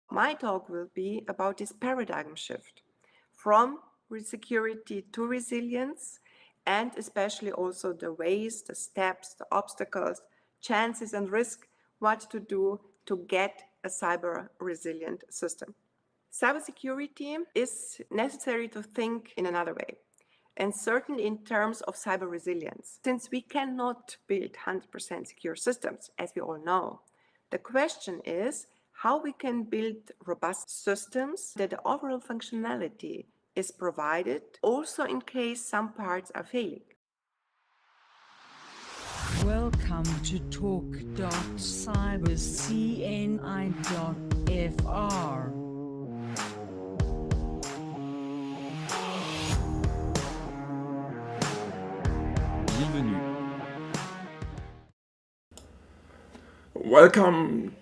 My talk will be about this paradigm shift from security to resilience, and especially also the ways, the steps, the obstacles, chances and risks, what to do to get a cyber resilient system. Cybersecurity is necessary to think in another way, and certainly in terms of cyber resilience. Since we cannot build 100% secure systems, as we all know, the question is how we can build robust systems that the overall functionality is provided, also in case some parts are failing. Welcome to talk.cyberscni.fr. Bienvenue. Welcome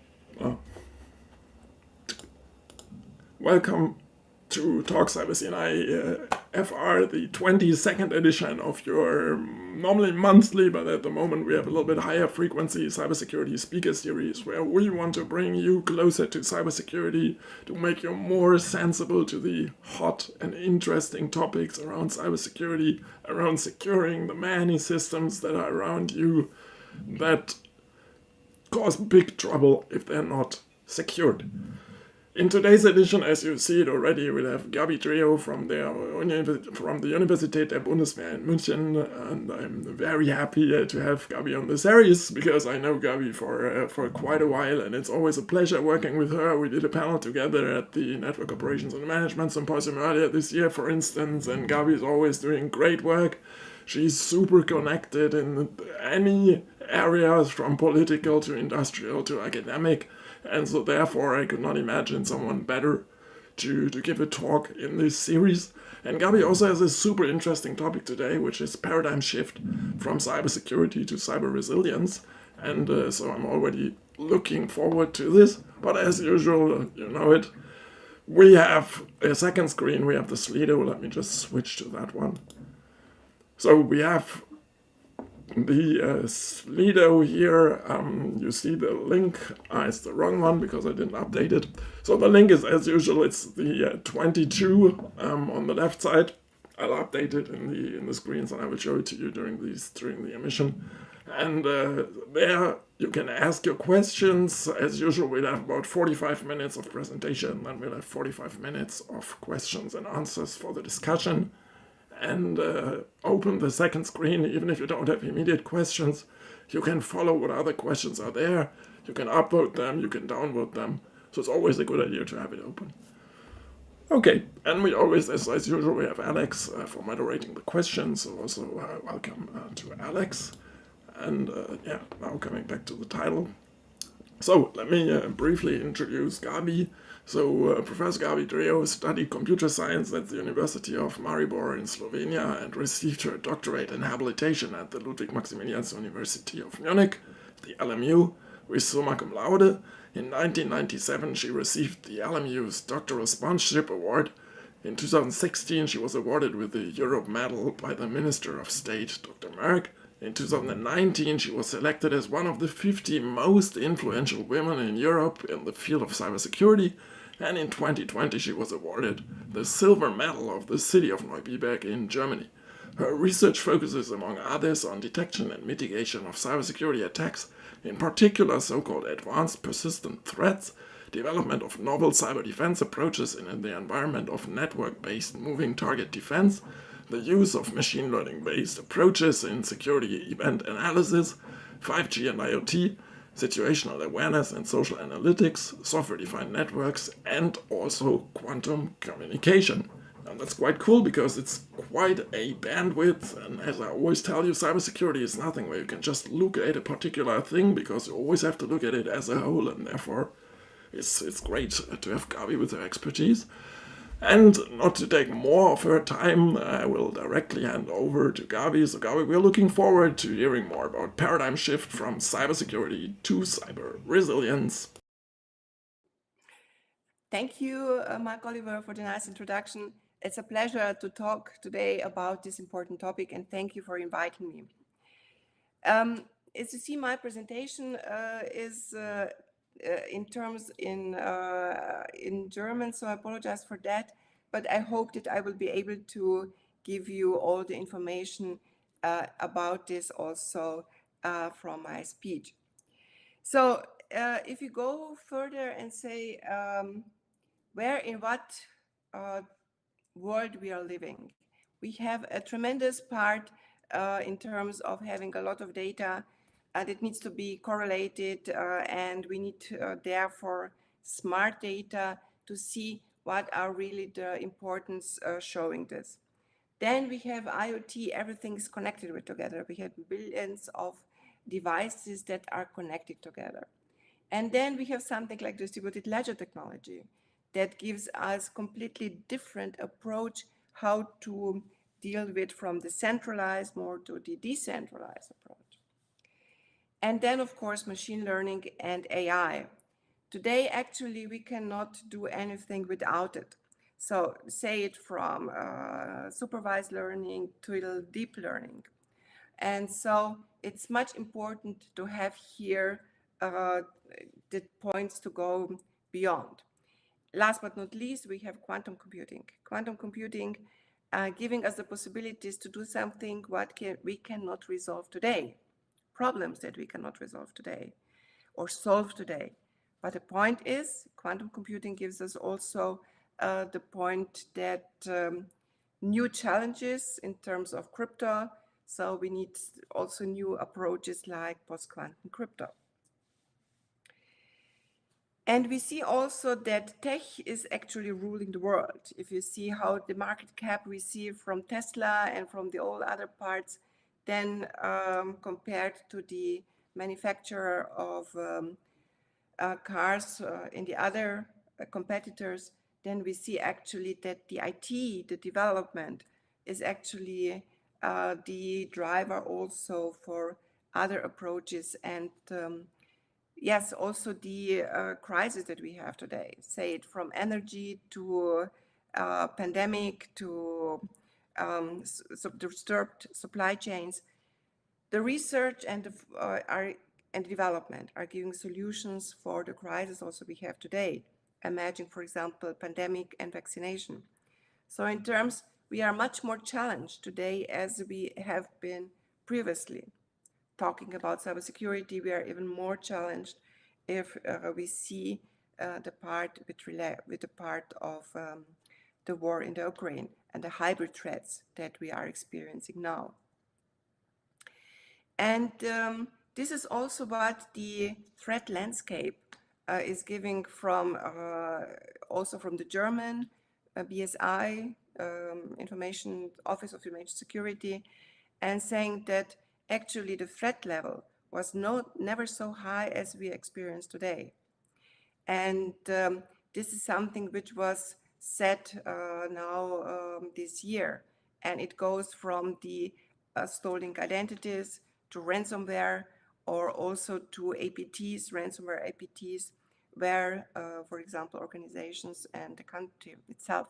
to Talk Cybersecurity FR, the 22nd edition of your normally monthly, but at the moment we have a little bit higher frequency cybersecurity speaker series, where we want to bring you closer to cybersecurity, to make you more sensible to the hot and interesting topics around cybersecurity, around securing the many systems that are around you that cause big trouble if they're not secured. In today's edition, as you see it already, we'll have Gabi Dreo from the University of Bundeswehr in München, and I'm very happy to have Gabi on the series, because I know Gabi for quite a while, and it's always a pleasure working with her. We did a panel together at the Network Operations and Management Symposium earlier this year, for instance, and Gabi is always doing great work. She's super connected in any areas, from political to industrial to academic, and so therefore I could not imagine someone better to give a talk in this series. And Gabi also has a super interesting topic today, which is paradigm shift from cybersecurity to cyber resilience, and so I'm already looking forward to this. But as usual, you know it, we have a second screen, we have the Slido. Let me just switch to that one. So we have the Slido here. You see the link. It's the wrong one because I didn't update it. So the link is, as usual, it's the 22 on the left side. I'll update it in the screens, and I will show it to you during the emission. And there you can ask your questions. As usual, we'll have about 45 minutes of presentation, then we'll have 45 minutes of questions and answers for the discussion. And open the second screen. Even if you don't have immediate questions, you can follow what other questions are there. You can upload them, you can download them. So it's always a good idea to have it open. Okay, and we always, as usual, we have Alex for moderating the questions. So also welcome to Alex. And yeah, now coming back to the title. So let me briefly introduce Gabi. So Professor Gabi Dreo studied computer science at the University of Maribor in Slovenia and received her doctorate in habilitation at the Ludwig-Maximilians-University of Munich, the LMU, with summa cum laude. In 1997 she received the LMU's Doctoral Sponsorship Award. In 2016 she was awarded with the Europe Medal by the Minister of State, Dr. Merk. In 2019, she was selected as one of the 50 most influential women in Europe in the field of cybersecurity, and in 2020 she was awarded the Silver Medal of the City of Neubiberg in Germany. Her research focuses, among others, on detection and mitigation of cybersecurity attacks, in particular so-called advanced persistent threats, development of novel cyber defense approaches in the environment of network-based moving target defense, the use of machine learning-based approaches in security event analysis, 5G and IoT, situational awareness and social analytics, software-defined networks, and also quantum communication. And that's quite cool because it's quite a bandwidth, and as I always tell you, cybersecurity is nothing where you can just look at a particular thing, because you always have to look at it as a whole, and therefore it's great to have Gabi with her expertise. And not to take more of her time, I will directly hand over to Gabi. So Gabi, we're looking forward to hearing more about paradigm shift from cybersecurity to cyber resilience. Thank you, Mark Oliver, for the nice introduction. It's a pleasure to talk today about this important topic, and thank you for inviting me. As you see, my presentation is in terms in German, so I apologize for that. But I hope that I will be able to give you all the information about this also from my speech. So if you go further and say where in what world we are living, we have a tremendous part in terms of having a lot of data that needs to be correlated, and we need therefore smart data to see what are really the importance showing this. Then we have IoT, everything is connected with together. We have billions of devices that are connected together. And then we have something like distributed ledger technology that gives us completely different approach how to deal with from the centralized more to the decentralized approach. And then, of course, machine learning and AI. Today, actually, we cannot do anything without it. So say it from supervised learning to deep learning. And so it's much important to have here the points to go beyond. Last but not least, we have quantum computing. Quantum computing giving us the possibilities to do something we cannot resolve today, problems that we cannot resolve today or solve today. But the point is, quantum computing gives us also the point that new challenges in terms of crypto. So we need also new approaches like post-quantum crypto. And we see also that tech is actually ruling the world. If you see how the market cap we see from Tesla and from the all other parts, then compared to the manufacturer of cars in the other competitors, then we see actually that the IT, the development, is actually the driver also for other approaches. And yes, also the crisis that we have today, say it from energy to pandemic to disturbed supply chains, the research and and development are giving solutions for the crisis also we have today. Imagine, for example, pandemic and vaccination. So in terms, we are much more challenged today as we have been previously. Talking about cybersecurity, we are even more challenged if we see the part with the part of the war in the Ukraine and the hybrid threats that we are experiencing now. And this is also what the threat landscape is giving from also from the German BSI, Information Office of Information Security, and saying that actually the threat level was never so high as we experience today. And this is something which was set now this year, and it goes from the stolen identities to ransomware, or also to APTs, ransomware APTs, where, for example, organizations and the country itself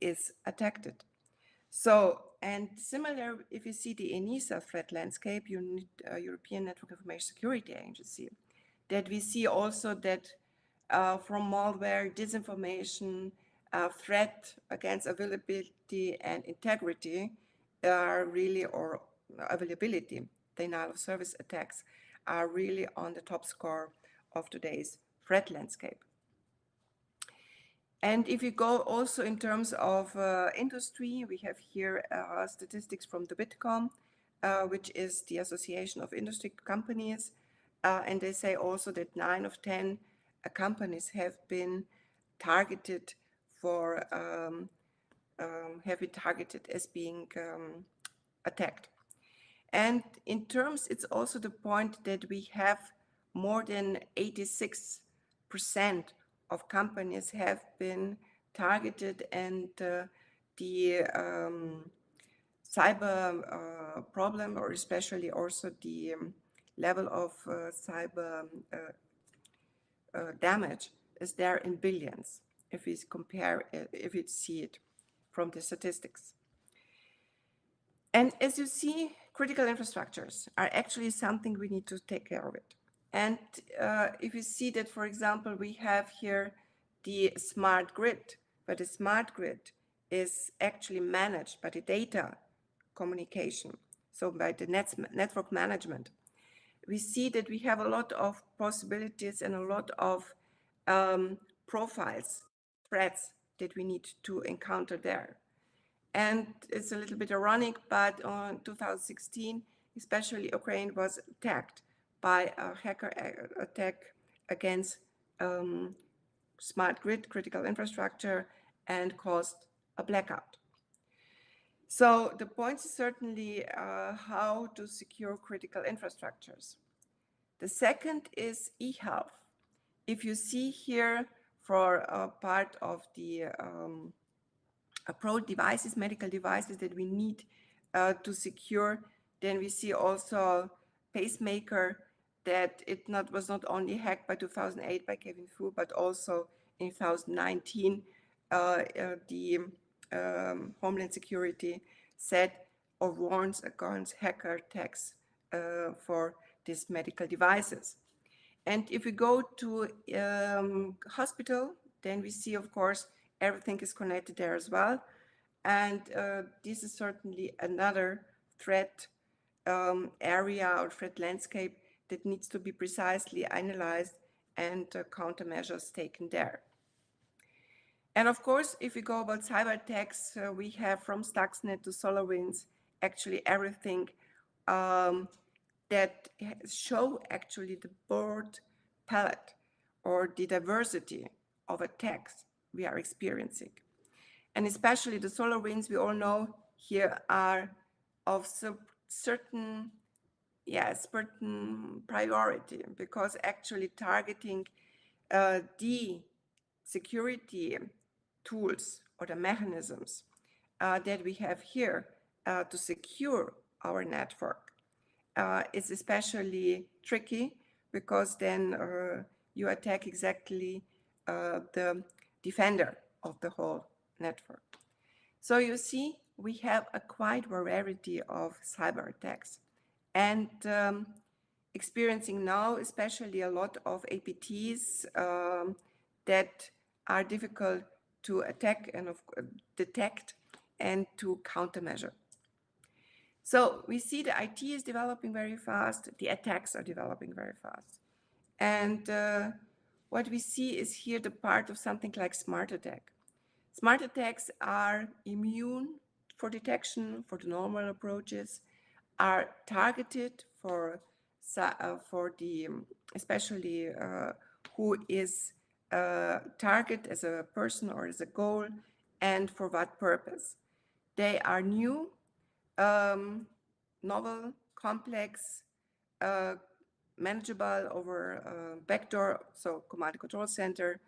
is attacked. So, and similar, if you see the ENISA threat landscape, European Network Information Security Agency, that we see also that from malware, disinformation, threat against availability and integrity are really, or availability, denial of service attacks are really on the top score of today's threat landscape. And if you go also in terms of industry, we have here statistics from the Bitkom, which is the Association of Industry Companies. And they say also that 9 of 10 companies have been targeted for, as being attacked. And in terms, it's also the point that we have more than 86% of companies have been targeted, and the cyber problem, or especially also the level of cyber damage, is there in billions if we compare it, if we see it from the statistics. And as you see, critical infrastructures are actually something we need to take care of it. And if you see that, for example, we have here the smart grid, but the smart grid is actually managed by the data communication, so by the network management. We see that we have a lot of possibilities and a lot of profiles, threats that we need to encounter there. And it's a little bit ironic, but on 2016, especially Ukraine was attacked by a hacker attack against smart grid, critical infrastructure, and caused a blackout. So the point is certainly how to secure critical infrastructures. The second is e-health. If you see here for a part of the approach devices, medical devices that we need to secure, then we see also pacemaker that it was not only hacked by 2008 by Kevin Fu, but also in 2019, the Homeland Security said or warns against hacker attacks for these medical devices. And if we go to hospital, then we see, of course, everything is connected there as well. And this is certainly another threat area or threat landscape that needs to be precisely analyzed and countermeasures taken there. And of course, if we go about cyber attacks, we have from Stuxnet to SolarWinds, actually everything that show actually the broad palette or the diversity of attacks we are experiencing. And especially the SolarWinds, we all know here are of certain priority, because actually targeting the security tools or the mechanisms that we have here to secure our network is especially tricky, because then you attack exactly the defender of the whole network. So you see, we have a quite variety of cyber attacks, and experiencing now especially a lot of APTs that are difficult to attack and detect and to countermeasure. So we see the IT is developing very fast, the attacks are developing very fast. And what we see is here the part of something like smart attack. Smart attacks are immune for detection, for the normal approaches, are targeted for the, especially who is target as a person or as a goal, and for what purpose. They are new, novel, complex, manageable over backdoor, so command and control center.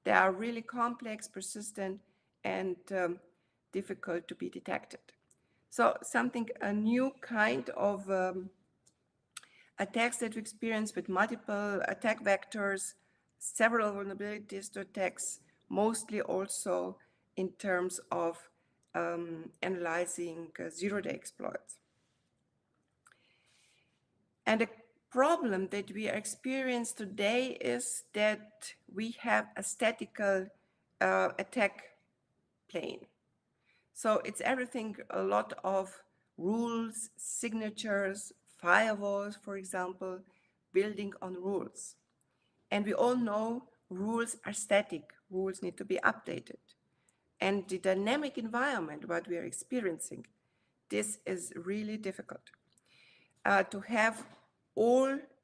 They are really complex, persistent, and difficult to be detected. So a new kind of attacks that we experience with multiple attack vectors, several vulnerabilities to attacks, mostly also in terms of analyzing zero-day exploits. And the problem that we experience today is that we have a statical attack plane. So it's everything, a lot of rules, signatures, firewalls, for example, building on rules. And we all know rules are static, rules need to be updated. And the dynamic environment, what we are experiencing, this is really difficult. To have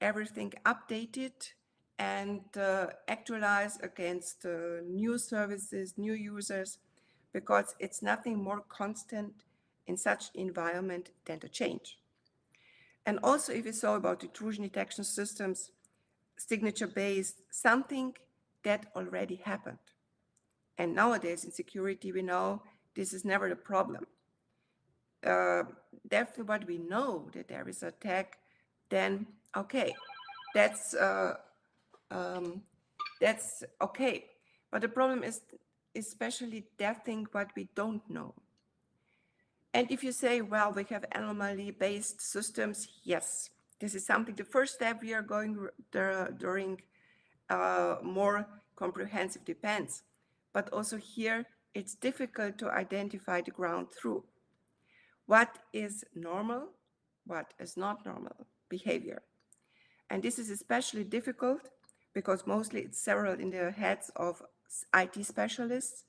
everything updated and actualized against new services, new users, because it's nothing more constant in such environment than the change. And also, if you saw about intrusion detection systems, signature-based, something that already happened. And nowadays in security, we know this is never the problem. Therefore, what we know that there is an attack, then okay, that's okay. But the problem is especially that thing what we don't know. And if you say, well, we have anomaly-based systems, yes, This is something, the first step we are going during more comprehensive depends. But also here, it's difficult to identify the ground truth. What is normal? What is not normal behavior? And this is especially difficult because mostly it's several in the heads of IT specialists.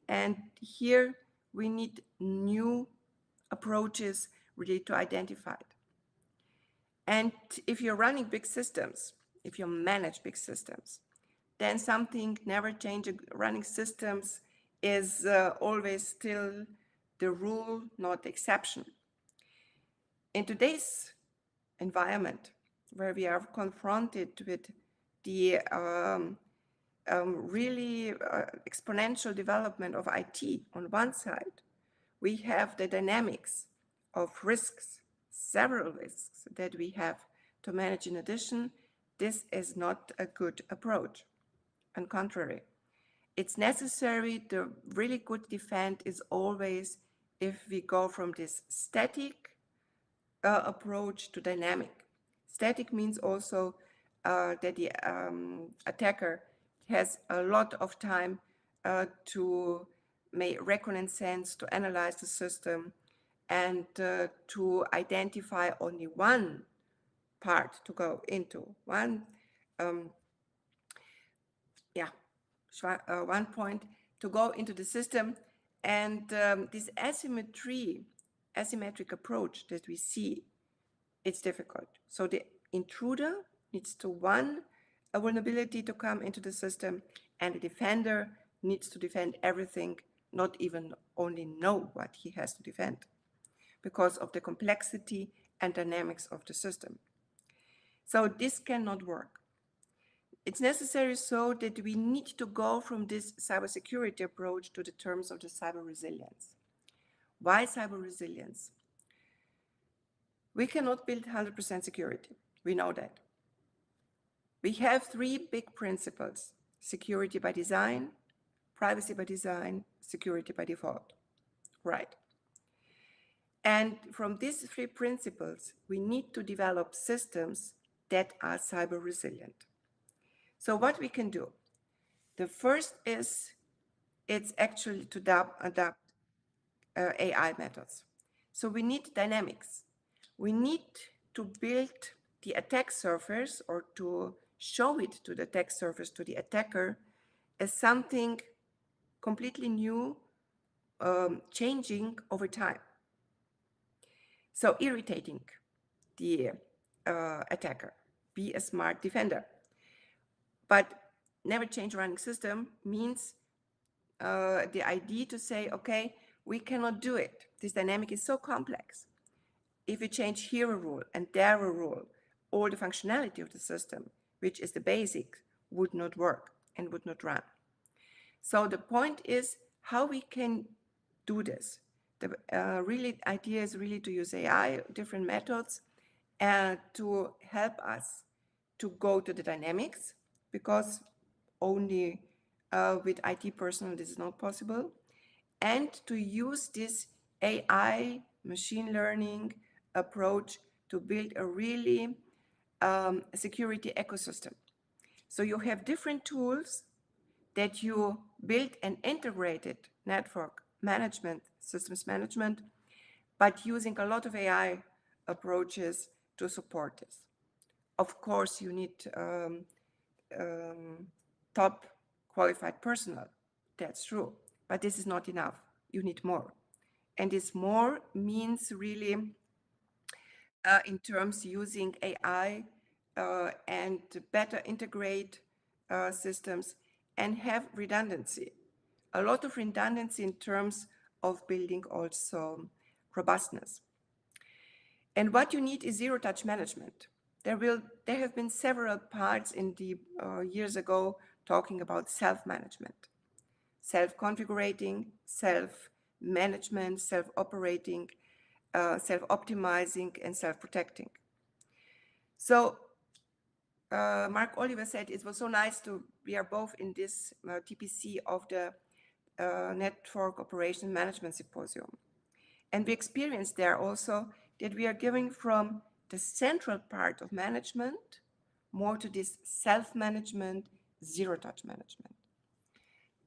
And here we need new approaches really to identify it. And if you're running big systems, if you manage big systems, then something never changing. Running systems is always still the rule, not the exception. In today's environment, where we are confronted with the really exponential development of IT on one side, we have the dynamics of risks, several risks that we have to manage in addition. This is not a good approach. On contrary, it's necessary. The really good defense is always if we go from this static approach to dynamic. Static means also that the attacker has a lot of time to make reconnaissance, to analyze the system, and to identify only one part to go into, one point to go into the system. And this asymmetric approach that we see, it's difficult. So the intruder needs to a vulnerability to come into the system, and the defender needs to defend everything, not even only know what he has to defend, because of the complexity and dynamics of the system. So this cannot work. It's necessary so that we need to go from this cybersecurity approach to the terms of the cyber resilience. Why cyber resilience? We cannot build 100% security. We know that. We have three big principles: security by design, privacy by design, security by default. Right. And from these three principles, we need to develop systems that are cyber resilient. So what we can do? The first is, it's actually to adapt AI methods. So we need dynamics. We need to build the attack surface, or to show it to the attack surface, to the attacker, as something completely new, changing over time. So irritating the attacker, be a smart defender. But never change running system means the idea to say, okay, we cannot do it. This dynamic is so complex. If we change here a rule and there a rule, all the functionality of the system, which is the basic, would not work and would not run. So the point is how we can do this. The idea is really to use AI, different methods, to help us to go to the dynamics, because only with IT personnel this is not possible, and to use this AI machine learning approach to build a really security ecosystem. So you have different tools that you build an integrated network management, systems management, but using a lot of AI approaches to support this. Of course, you need top qualified personnel. That's true, but this is not enough. You need more. And this more means really in terms using AI and better integrate systems and have redundancy. A lot of redundancy in terms of building also robustness. And what you need is zero-touch management. There have been several parts in the years ago talking about self-management, self-configurating, self-management, self-operating, self-optimizing, and self-protecting. So Mark Oliver said it was so nice we are both in this TPC of the Network Operation Management Symposium. And we experienced there also that we are giving from the central part of management more to this self-management, zero-touch management.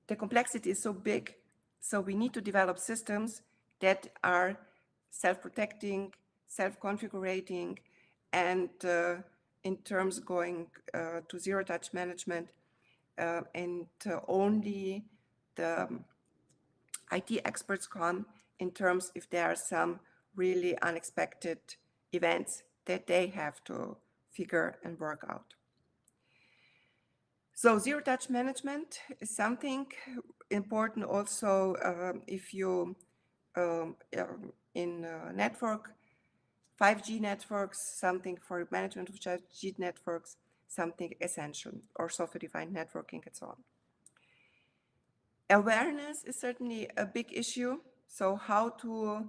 The complexity is so big, so we need to develop systems that are self-protecting, self-configurating, and in terms going to zero-touch management, and only the IT experts come in terms if there are some really unexpected events that they have to figure and work out. So zero-touch management is something important also if you in network, 5G networks, something for management of 5G networks, something essential, or software-defined networking and so on. Awareness is certainly a big issue. So how to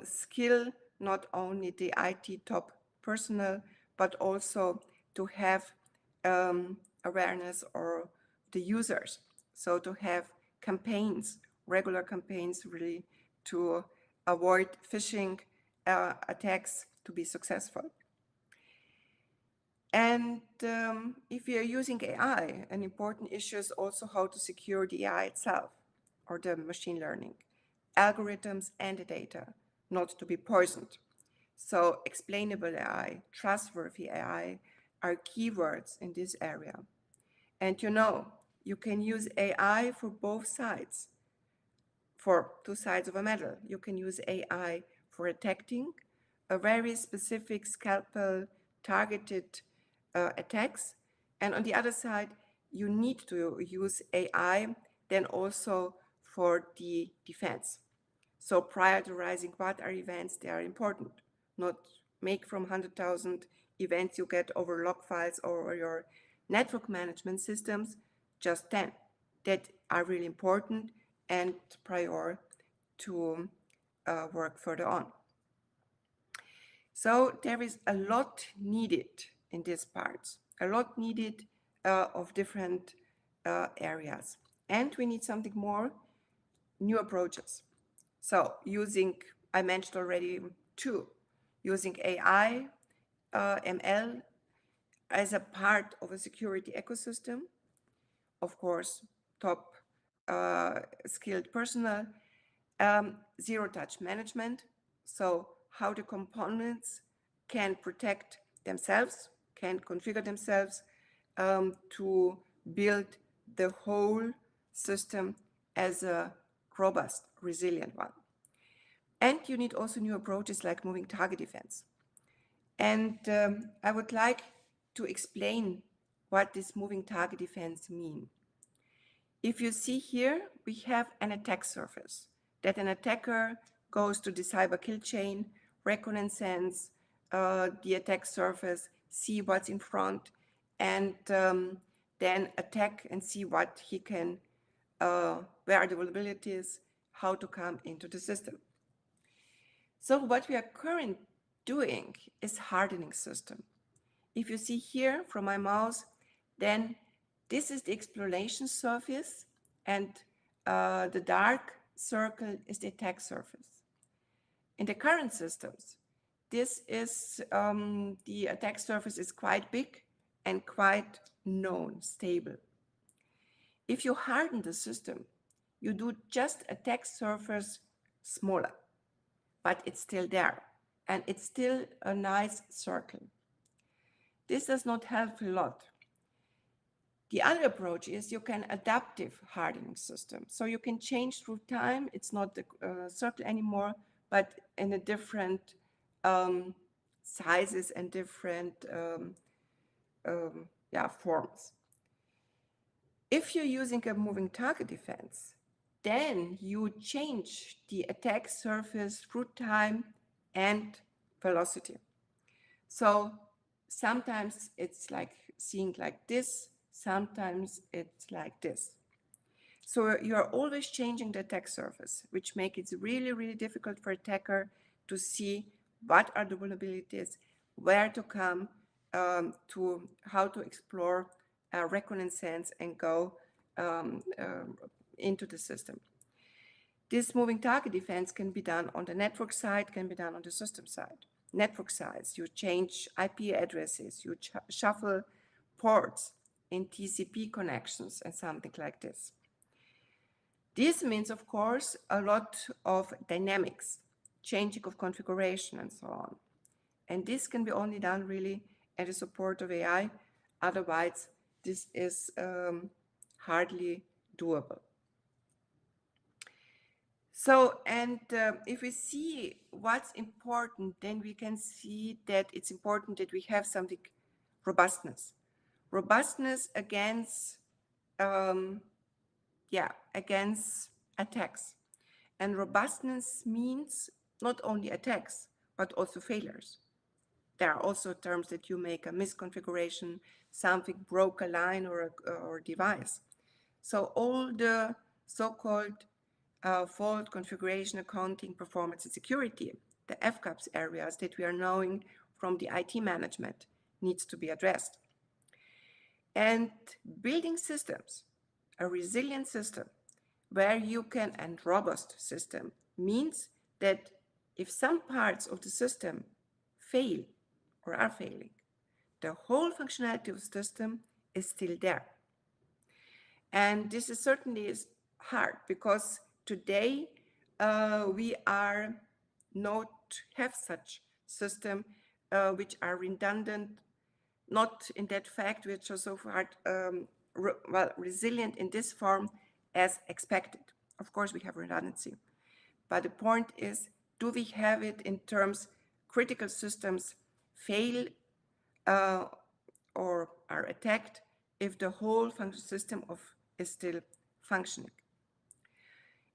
skill not only the IT top personnel, but also to have awareness or the users. So to have campaigns, regular campaigns really to avoid phishing attacks to be successful. And if we are using AI, an important issue is also how to secure the AI itself or the machine learning, algorithms and the data, not to be poisoned. So explainable AI, trustworthy AI are keywords in this area. And you can use AI for both sides, for two sides of a medal. You can use AI for detecting a very specific scalpel targeted attacks. And on the other side, you need to use AI then also for the defense. So prioritizing what are events that are important, not make from 100,000 events you get over log files or your network management systems, just 10 that are really important and prior to work further on. So there is a lot needed in these parts, a lot needed of different areas. And we need something more, new approaches. So I mentioned already two, using AI, ML as a part of a security ecosystem, of course, top skilled personnel, zero-touch management, so how the components can protect themselves, can configure themselves to build the whole system as a robust, resilient one. And you need also new approaches like moving target defense. And I would like to explain what this moving target defense mean. If you see here, we have an attack surface that an attacker goes to the cyber kill chain, reconnaissance the attack surface, see what's in front, and then attack and see what he can, where are the vulnerabilities, how to come into the system. So what we are currently doing is hardening system. If you see here from my mouse, then this is the exploration surface, and the dark circle is the attack surface. In the current systems, this is the attack surface is quite big and quite known, stable. If you harden the system, you do just attack surface smaller, but it's still there, and it's still a nice circle. This does not help a lot. The other approach is you can adaptive hardening system. So you can change through time. It's not the circle anymore, but in a different sizes and different forms. If you're using a moving target defense, then you change the attack surface through time and velocity. So sometimes it's like seeing like this, sometimes it's like this. So you're always changing the attack surface, which makes it really, really difficult for attacker to see what are the vulnerabilities, where to come, to how to explore reconnaissance and go into the system. This moving target defense can be done on the network side, can be done on the system side. network size, you change IP addresses, you shuffle ports in TCP connections and something like this. This means, of course, a lot of dynamics, changing of configuration and so on. And this can be only done really at the support of AI. Otherwise, this is hardly doable. So, and if we see what's important, then we can see that it's important that we have something robustness. Robustness against, against attacks. And robustness means not only attacks, but also failures. There are also terms that you make a misconfiguration, something broke a line or a device. So all the so-called fault configuration, accounting, performance, and security, the FCAPS areas that we are knowing from the IT management needs to be addressed. And building systems, a resilient system where you can, and robust system, means that if some parts of the system fail or are failing, the whole functionality of the system is still there. And this is certainly hard because today we are not have such system which are redundant, not in that fact which are so far resilient in this form as expected. Of course, we have redundancy, but the point is, do we have it in terms critical systems fail or are attacked if the whole function system is still functioning?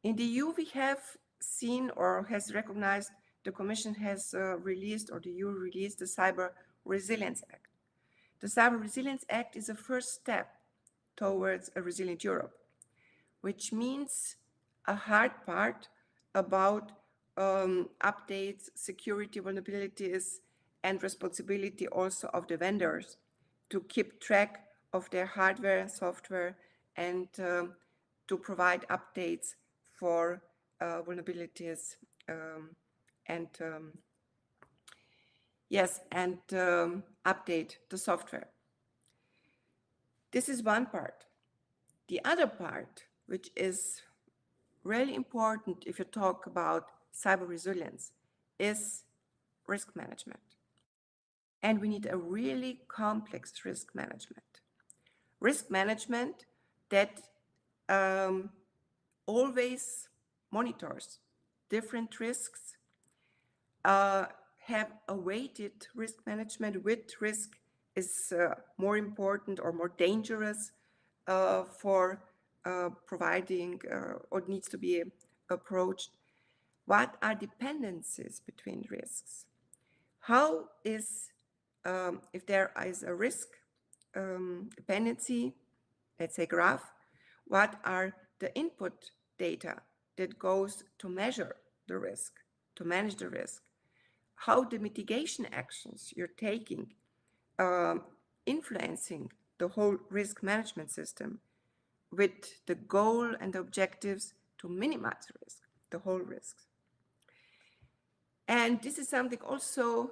In the EU, we have seen or has recognized, the Commission has released, or the EU released, the Cyber Resilience Act. The Cyber Resilience Act is a first step towards a resilient Europe, which means a hard part about updates, security vulnerabilities, and responsibility also of the vendors to keep track of their hardware and software and to provide updates for vulnerabilities and update the software. This is one part. The other part, which is really important if you talk about cyber resilience, is risk management. And we need a really complex risk management. Risk management that always monitors different risks, have a weighted risk management with risk is more important or more dangerous for providing or needs to be approached. What are dependencies between risks? How is, if there is a risk dependency, let's say graph, what are the input data that goes to measure the risk, to manage the risk? How the mitigation actions you're taking influencing the whole risk management system with the goal and the objectives to minimize risk, the whole risks. And this is something also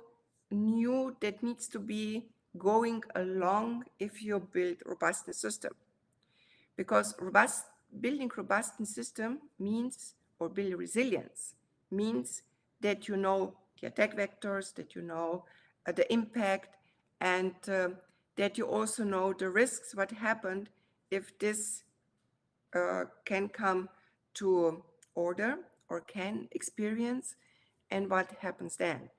new that needs to be going along if you build robustness system. Because building robustness system means, or building resilience, means that you know the attack vectors, that you know the impact, and that you also know the risks, what happened if this can come to order or can experience, and what happens then.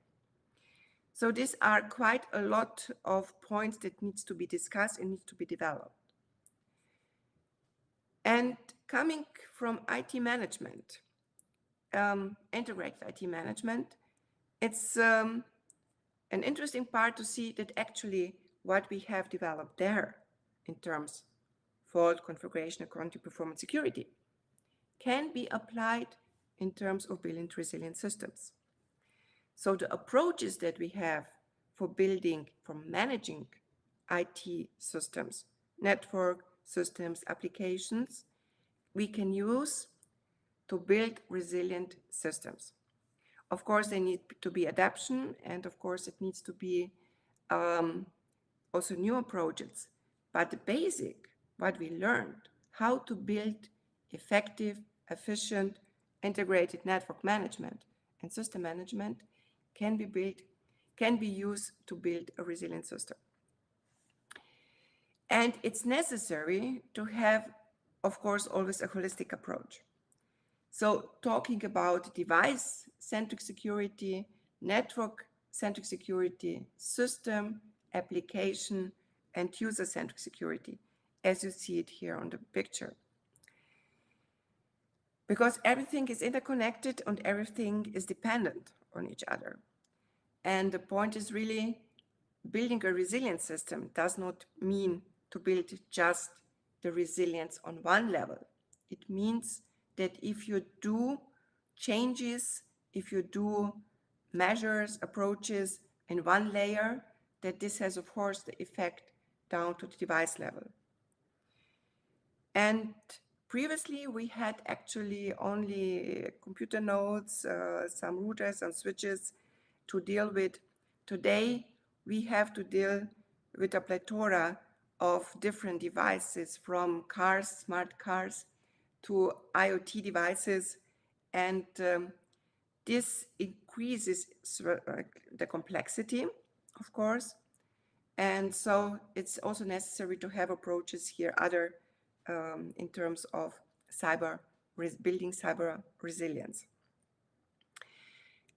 So these are quite a lot of points that needs to be discussed and needs to be developed. And coming from IT management, integrated IT management, it's an interesting part to see that actually what we have developed there in terms fault configuration, accounting, performance, security can be applied in terms of building resilient systems. So the approaches that we have for building, for managing IT systems, network systems, applications, we can use to build resilient systems. Of course, there need to be adaptation, and of course, it needs to be also new approaches. But the basic, what we learned, how to build effective, efficient, integrated network management and system management can be used to build a resilient system. And it's necessary to have, of course, always a holistic approach. So talking about device-centric security, network-centric security, system, application, and user-centric security, as you see it here on the picture. Because everything is interconnected and everything is dependent on each other. And the point is really building a resilient system does not mean to build just the resilience on one level. It means that if you do changes, if you do measures, approaches in one layer, that this has, of course, the effect down to the device level. And previously, we had actually only computer nodes, some routers and switches to deal with. Today, we have to deal with a plethora of different devices, from cars, smart cars, to IoT devices, and this increases the complexity, of course, and so it's also necessary to have approaches here, other in terms of building cyber resilience.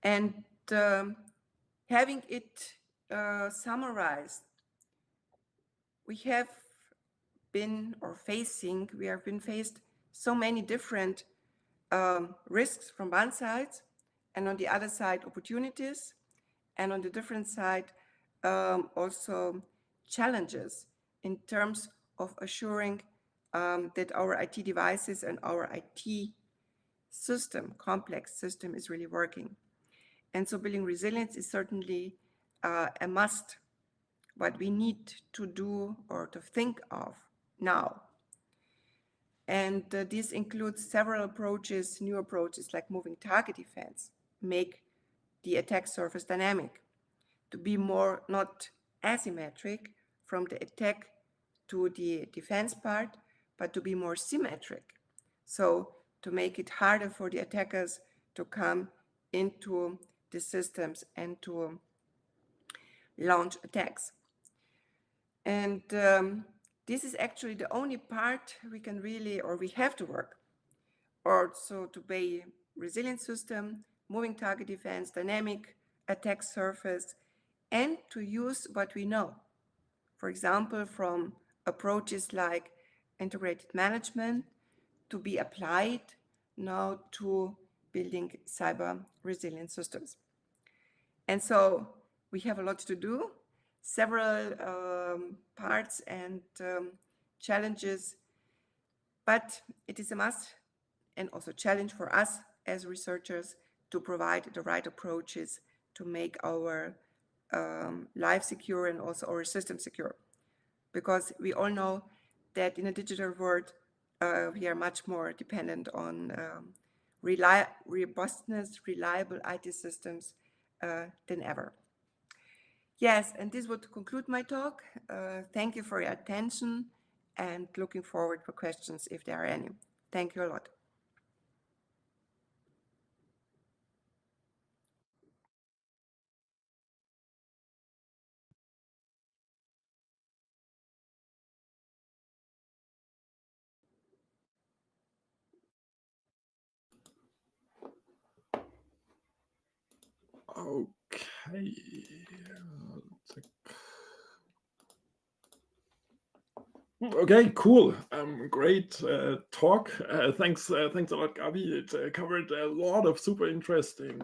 And having it summarized, we have been faced so many different risks from one side, and on the other side opportunities, and on the different side also challenges in terms of assuring that our IT devices and our IT system, complex system, is really working. And so building resilience is certainly a must, what we need to do or to think of now. And this includes several approaches, new approaches like moving target defense, make the attack surface dynamic, to be more not asymmetric from the attack to the defense part, but to be more symmetric. So to make it harder for the attackers to come into the systems and to launch attacks. And this is actually the only part we can really, or we have to work, or so to be resilient system, moving target defense, dynamic attack surface, and to use what we know. For example, from approaches like integrated management to be applied now to building cyber resilient systems. And so we have a lot to do, several parts and challenges, but it is a must and also challenge for us as researchers to provide the right approaches to make our life secure and also our system secure. Because we all know that in a digital world, we are much more dependent on robustness, reliable IT systems than ever. Yes, and this would conclude my talk. Thank you for your attention and looking forward for questions if there are any. Thank you a lot. Okay. Okay, cool. Great talk. Thanks a lot, Gabi. It covered a lot of super interesting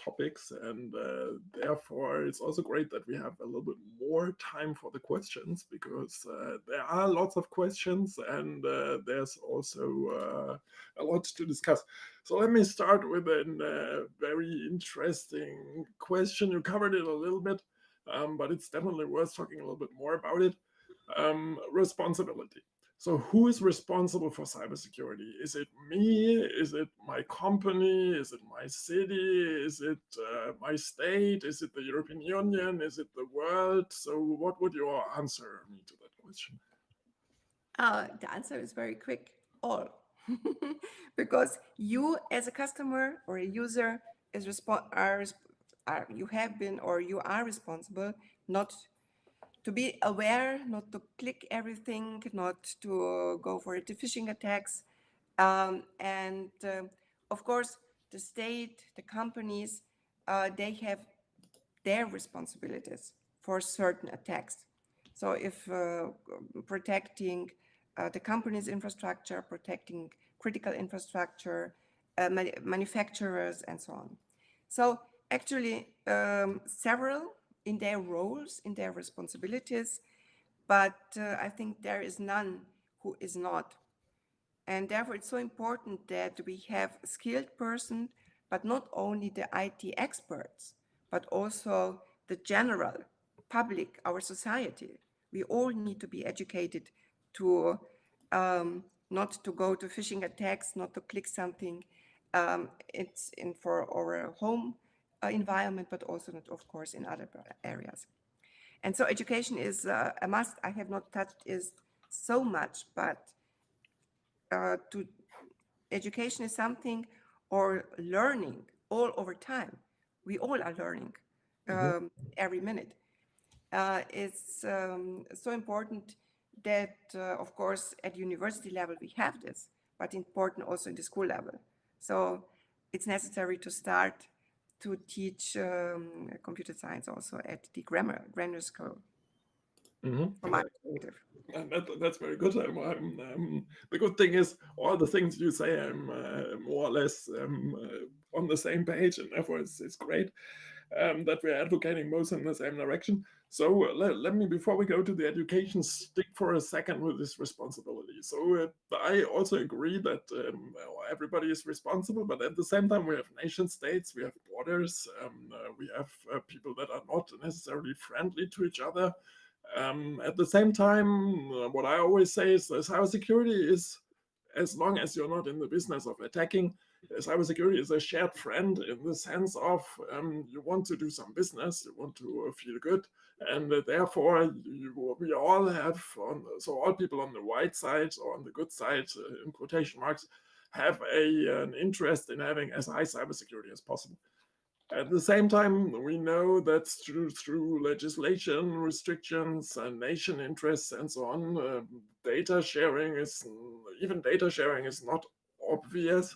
topics, and therefore it's also great that we have a little bit more time for the questions, because there are lots of questions, and there's also a lot to discuss. So let me start with a very interesting question. You covered it a little bit, but it's definitely worth talking a little bit more about it. Responsibility. So who is responsible for cybersecurity? Is it me? Is it my company? Is it my city? Is it my state? Is it the European Union? Is it the world? So what would your answer be to that question? The answer is very quick, all. Because you as a customer or a user you have been or you are responsible not to be aware, not to click everything, not to go for phishing attacks. And of course, the state, the companies, they have their responsibilities for certain attacks. So if protecting the company's infrastructure, protecting critical infrastructure, manufacturers, and so on. So actually, several in their roles, in their responsibilities, but I think there is none who is not. And therefore, it's so important that we have a skilled person, but not only the IT experts, but also the general public, our society. We all need to be educated to not to go to phishing attacks, not to click something. It's in for our home environment, but also not, of course, in other areas. And so education is a must. I have not touched is so much, but to education is something or learning all over time. We all are learning every minute. It's so important that, of course, at university level we have this, but important also in the school level. So it's necessary to start to teach computer science also at the grammar school. From my perspective. And that's very good. The good thing is, all the things you say, I'm more or less on the same page, and therefore it's great that we're advocating both in the same direction. So let me, before we go to the education, stick for a second with this responsibility. So I also agree that everybody is responsible, but at the same time, we have nation states, we have borders, we have people that are not necessarily friendly to each other. At the same time, what I always say is cybersecurity is, as long as you're not in the business of attacking, cybersecurity is a shared friend in the sense of you want to do some business, you want to feel good, and therefore we all have, so all people on the right side or on the good side, in quotation marks, have an interest in having as high cybersecurity as possible. At the same time, we know that through legislation, restrictions, and nation interests, and so on, data sharing is not obvious.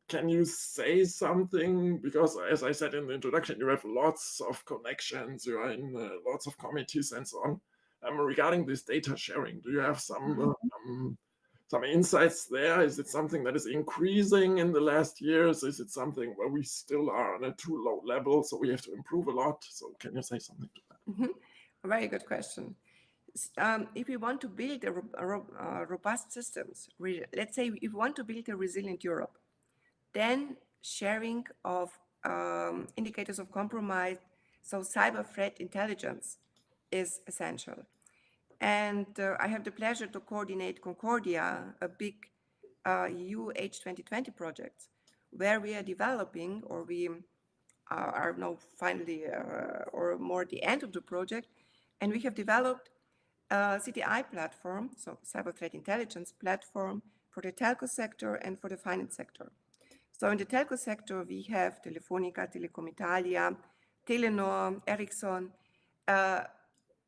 Can you say something? Because as I said in the introduction, you have lots of connections, you are in lots of committees and so on. Regarding this data sharing, do you have some insights there? Is it something that is increasing in the last years? Is it something where we still are on a too low level, so we have to improve a lot? So can you say something to that? A very good question. If we want to build robust systems, let's say if we want to build a resilient Europe, then sharing of indicators of compromise, so cyber threat intelligence is essential. And I have the pleasure to coordinate Concordia, a big EU H2020 project, where we are developing, or we are now finally, or more at the end of the project, and we have developed a CTI platform, so cyber threat intelligence platform, for the telco sector and for the finance sector. So in the telco sector, we have Telefonica, Telecom Italia, Telenor, Ericsson,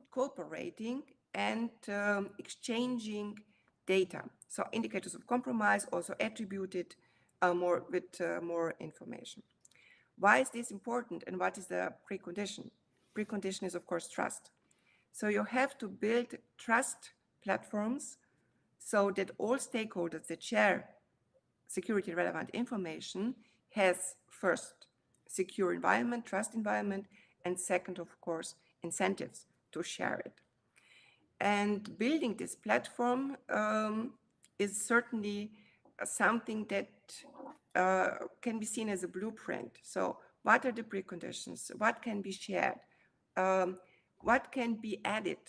cooperating and exchanging data. So indicators of compromise, also attributed with more information. Why is this important and what is the precondition? Precondition is, of course, trust. So you have to build trust platforms so that all stakeholders that share security relevant information has first secure environment, trust environment, and second, of course, incentives to share it. And building this platform is certainly something that can be seen as a blueprint. So what are the preconditions? What can be shared? What can be added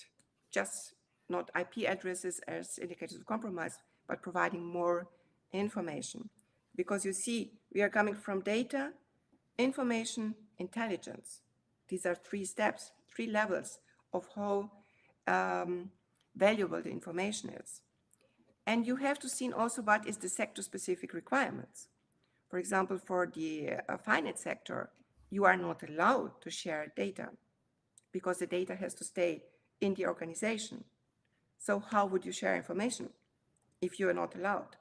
just not IP addresses as indicators of compromise, but providing more information. Because you see, we are coming from data, information, intelligence. These are 3 steps, 3 levels of how valuable the information is. And you have to see also what is the sector-specific requirements. For example, for the finance sector, you are not allowed to share data because the data has to stay in the organization. So how would you share information if you are not allowed?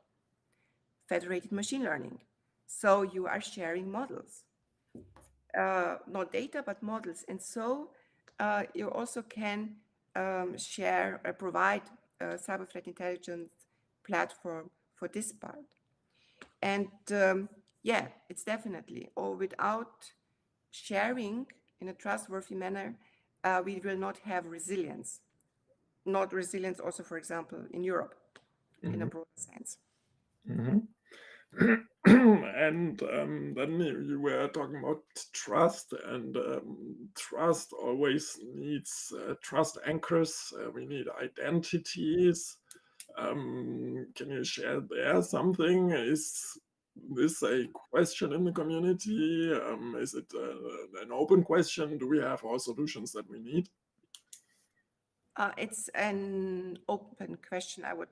Federated machine learning. So you are sharing models, not data, but models. And so you also can share or provide a cyber threat intelligence platform for this part. And yeah, it's definitely, or without sharing in a trustworthy manner, we will not have resilience. Not resilience also, for example, in Europe, in a broader sense. And then you were talking about trust, and trust always needs trust anchors. We need identities. Can you share there something? Is this a question in the community? Is it an open question? Do we have all solutions that we need? It's an open question, I would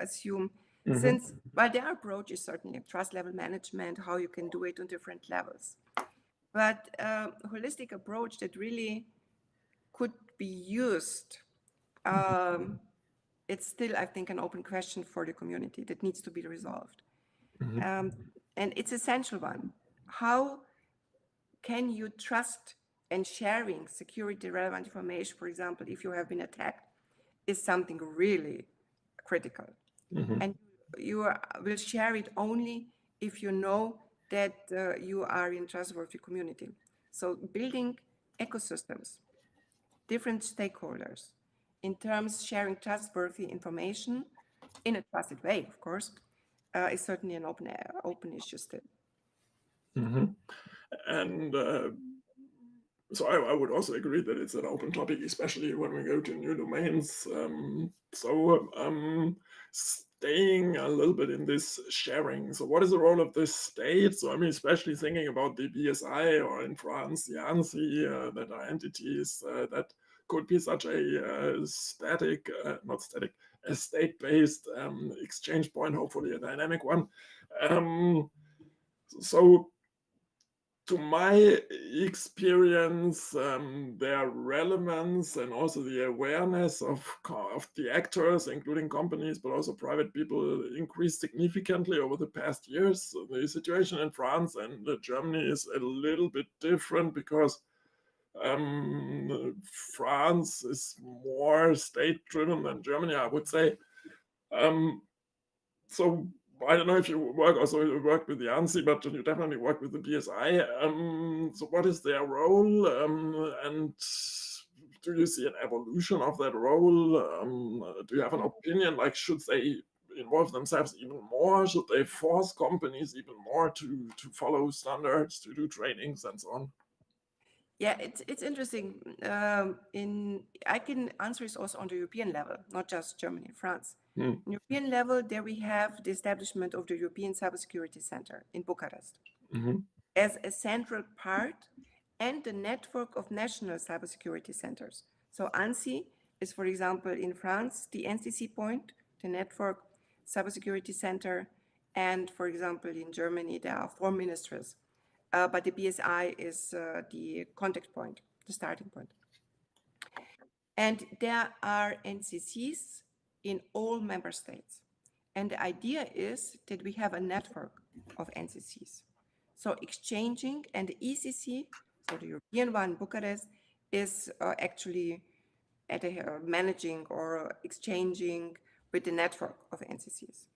assume, since, well, their approach is certainly trust level management, how you can do it on different levels. But a holistic approach that really could be used, it's still, I think, an open question for the community that needs to be resolved. And it's an essential one. How can you trust and sharing security relevant information, for example, if you have been attacked, is something really critical. And you will share it only if you know that you are in trustworthy community. So building ecosystems, different stakeholders, in terms sharing trustworthy information in a trusted way, of course, is certainly an open issue still. And so I would also agree that it's an open topic, especially when we go to new domains. Staying a little bit in this sharing. So what is the role of the state? So I mean, especially thinking about the BSI or in France, the ANSI, that are entities that could be such a a state-based exchange point, hopefully a dynamic one. So to my experience, their relevance and also the awareness of the actors, including companies, but also private people, increased significantly over the past years. So the situation in France and Germany is a little bit different because France is more state-driven than Germany, I would say. So I don't know if you work with the ANSI, but you definitely work with the BSI. So what is their role, and do you see an evolution of that role? Do you have an opinion? Like, should they involve themselves even more? Should they force companies even more to follow standards, to do trainings and so on? Yeah, it's interesting. I can answer this also on the European level, not just Germany and France. On European level, there we have the establishment of the European Cybersecurity Center in Bucharest as a central part and the network of national cybersecurity centers. So ANSI is, for example, in France, the NCC point, the network cybersecurity center, and for example, in Germany, there are 4 ministries. But the BSI is the contact point, the starting point. And there are NCCs in all member states. And the idea is that we have a network of NCCs. So exchanging, and the ECC, so the European one, Bucharest, is actually at managing or exchanging with the network of NCCs.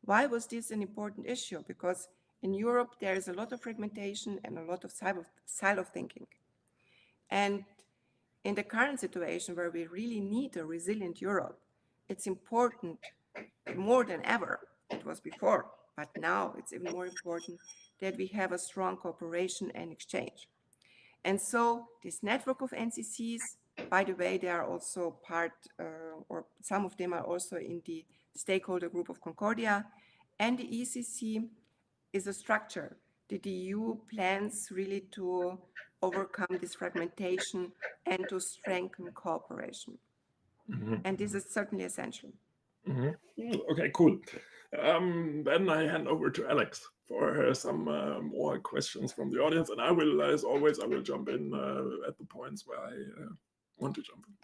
Why was this an important issue? Because in Europe, there is a lot of fragmentation and a lot of silo thinking. And in the current situation where we really need a resilient Europe, it's important more than ever. It was before, but now it's even more important that we have a strong cooperation and exchange. And so this network of NCCs By the way, they are also part, or some of them are also in the stakeholder group of Concordia. And the ECC is a structure. The EU plans really to overcome this fragmentation and to strengthen cooperation. And this is certainly essential. Okay, cool. Then I hand over to Alex for some more questions from the audience, and I will, as always, I will jump in at the points where I want to jump in.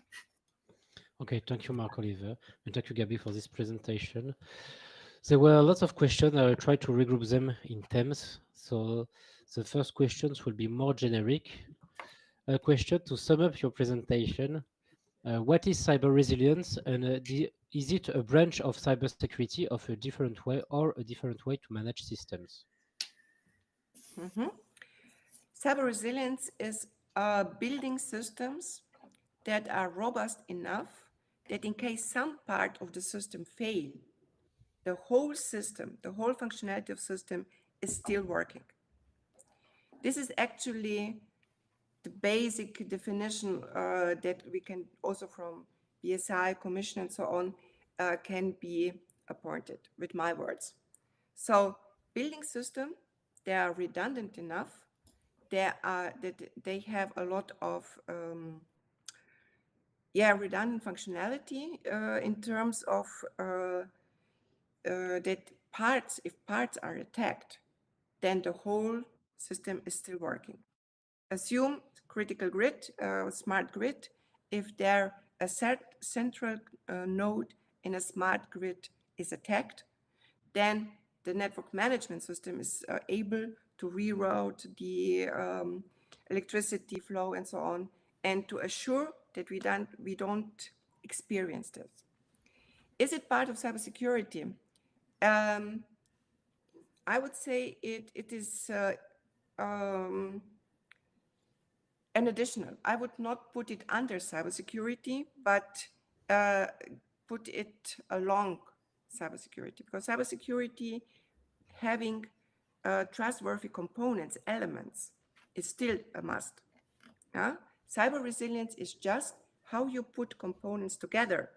Okay, thank you, Marc-Oliver, and thank you, Gabi, for this presentation. There were lots of questions. I will try to regroup them in themes. So the first questions will be more generic. A question to sum up your presentation. What is cyber resilience, and is it a branch of cybersecurity of a different way or a different way to manage systems? Cyber resilience is building systems that are robust enough that in case some part of the system fail, the whole system, the whole functionality of system is still working. This is actually the basic definition that we can also from BSI, Commission and so on, can be appointed with my words. So building system, they are redundant enough, they have a lot of redundant functionality in terms of that parts, if parts are attacked, then the whole system is still working. Assume critical grid, smart grid. If there a central node in a smart grid is attacked, then the network management system is able to reroute the electricity flow and so on, and to assure that we don't experience this. Is it part of cybersecurity? I would say it is an additional. I would not put it under cybersecurity, but put it along cybersecurity, because cybersecurity having trustworthy components, elements, is still a must. Cyber resilience is just how you put components together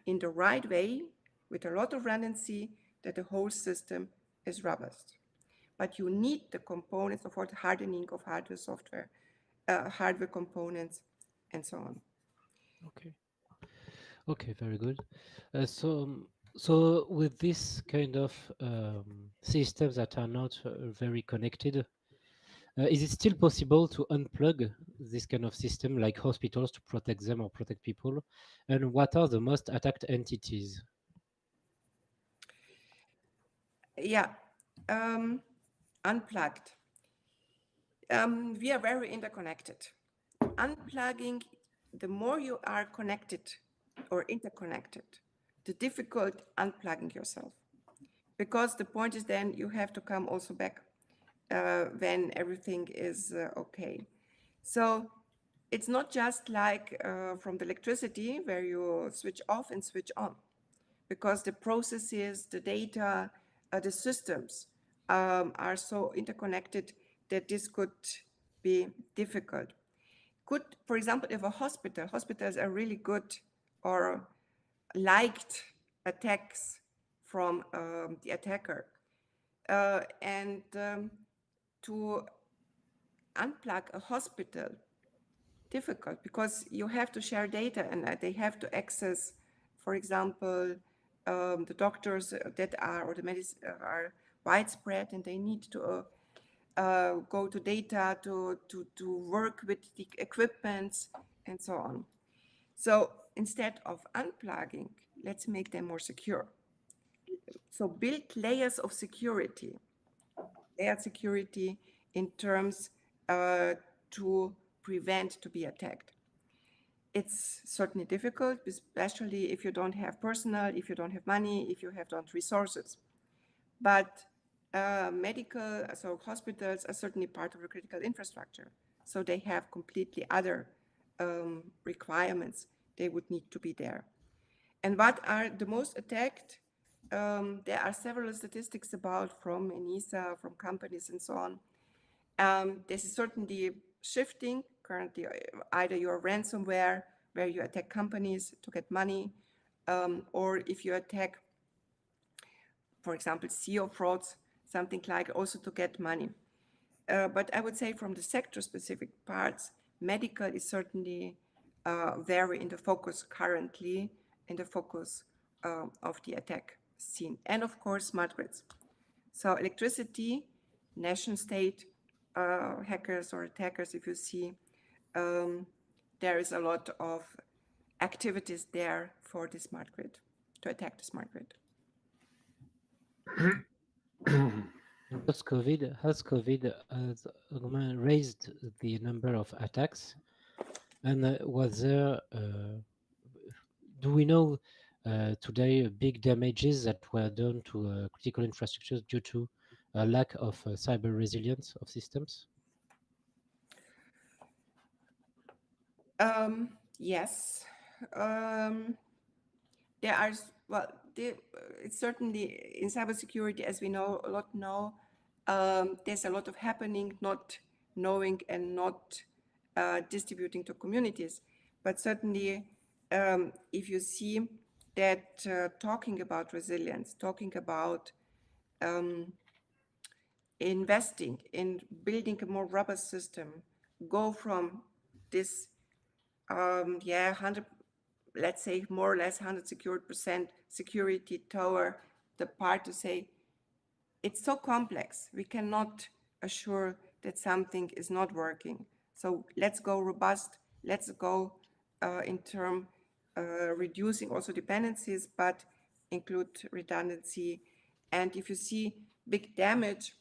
in the right way with a lot of redundancy that the whole system is robust. But you need the components for the hardening of hardware, software, hardware components, and so on. Okay, very good. So with this kind of systems that are not very connected, is it still possible to unplug this kind of system like hospitals to protect them or protect people? And what are the most attacked entities? Yeah, unplugged. We are very interconnected. Unplugging, the more you are connected or interconnected, the difficult unplugging yourself. Because the point is then you have to come also back when everything is okay. So it's not just like from the electricity where you switch off and switch on, because the processes, the data, the systems are so interconnected that this could be difficult. Could, for example, if hospitals are really good or liked attacks from the attacker, and to unplug a hospital, difficult, because you have to share data and they have to access, for example, the doctors that are, or the medicine are widespread, and they need to go to data to work with the equipments and so on. So instead of unplugging, let's make them more secure. So build layers of security, layered security in terms to prevent to be attacked. It's certainly difficult, especially if you don't have personnel, if you don't have money, if you don't resources. But medical, so hospitals are certainly part of the critical infrastructure. So they have completely other requirements. They would need to be there. And what are the most attacked? There are several statistics about from ENISA, from companies and so on. This is certainly shifting. Currently, either you're ransomware where you attack companies to get money, or if you attack, for example, CEO frauds, something like also to get money. But I would say from the sector-specific parts, medical is certainly very in the focus currently, in the focus of the attack scene. And of course, smart grids. So electricity, nation state hackers or attackers, if you see, there is a lot of activities there for the smart grid, to attack the smart grid. Has COVID raised the number of attacks? And was there, do we know today big damages that were done to critical infrastructures due to a lack of cyber resilience of systems? Yes. There are, well, it's certainly in cybersecurity, as we know, a lot now, there's a lot of happening, not knowing and not distributing to communities. But certainly, if you see that talking about resilience, talking about investing in building a more robust system, go from this, 100, let's say more or less 100% security tower, the part to say, it's so complex, we cannot assure that something is not working. So let's go robust, let's go in term reducing also dependencies, but include redundancy. And if you see big damage,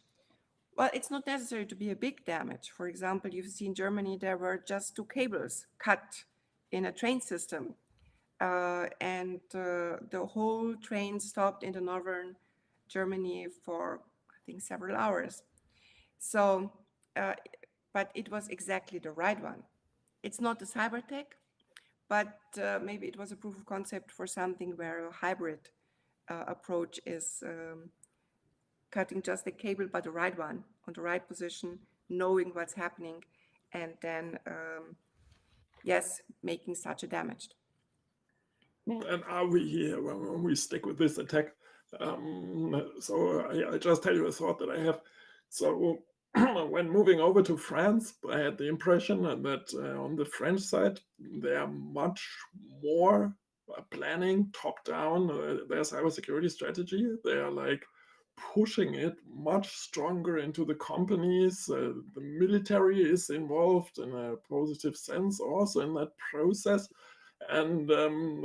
well, it's not necessary to be a big damage. For example, you've seen Germany, there were just 2 cables cut in a train system. And the whole train stopped in the northern Germany for, I think, several hours. So, but it was exactly the right one. It's not a cyber attack, but maybe it was a proof of concept for something where a hybrid approach is cutting just the cable, but the right one, on the right position, knowing what's happening, and then, yes, making such a damage. And are we here when we stick with this attack? So I just tell you a thought that I have. So when moving over to France, I had the impression that on the French side, they are much more planning top-down their cybersecurity strategy. They are like pushing it much stronger into the companies. The military is involved in a positive sense also in that process. And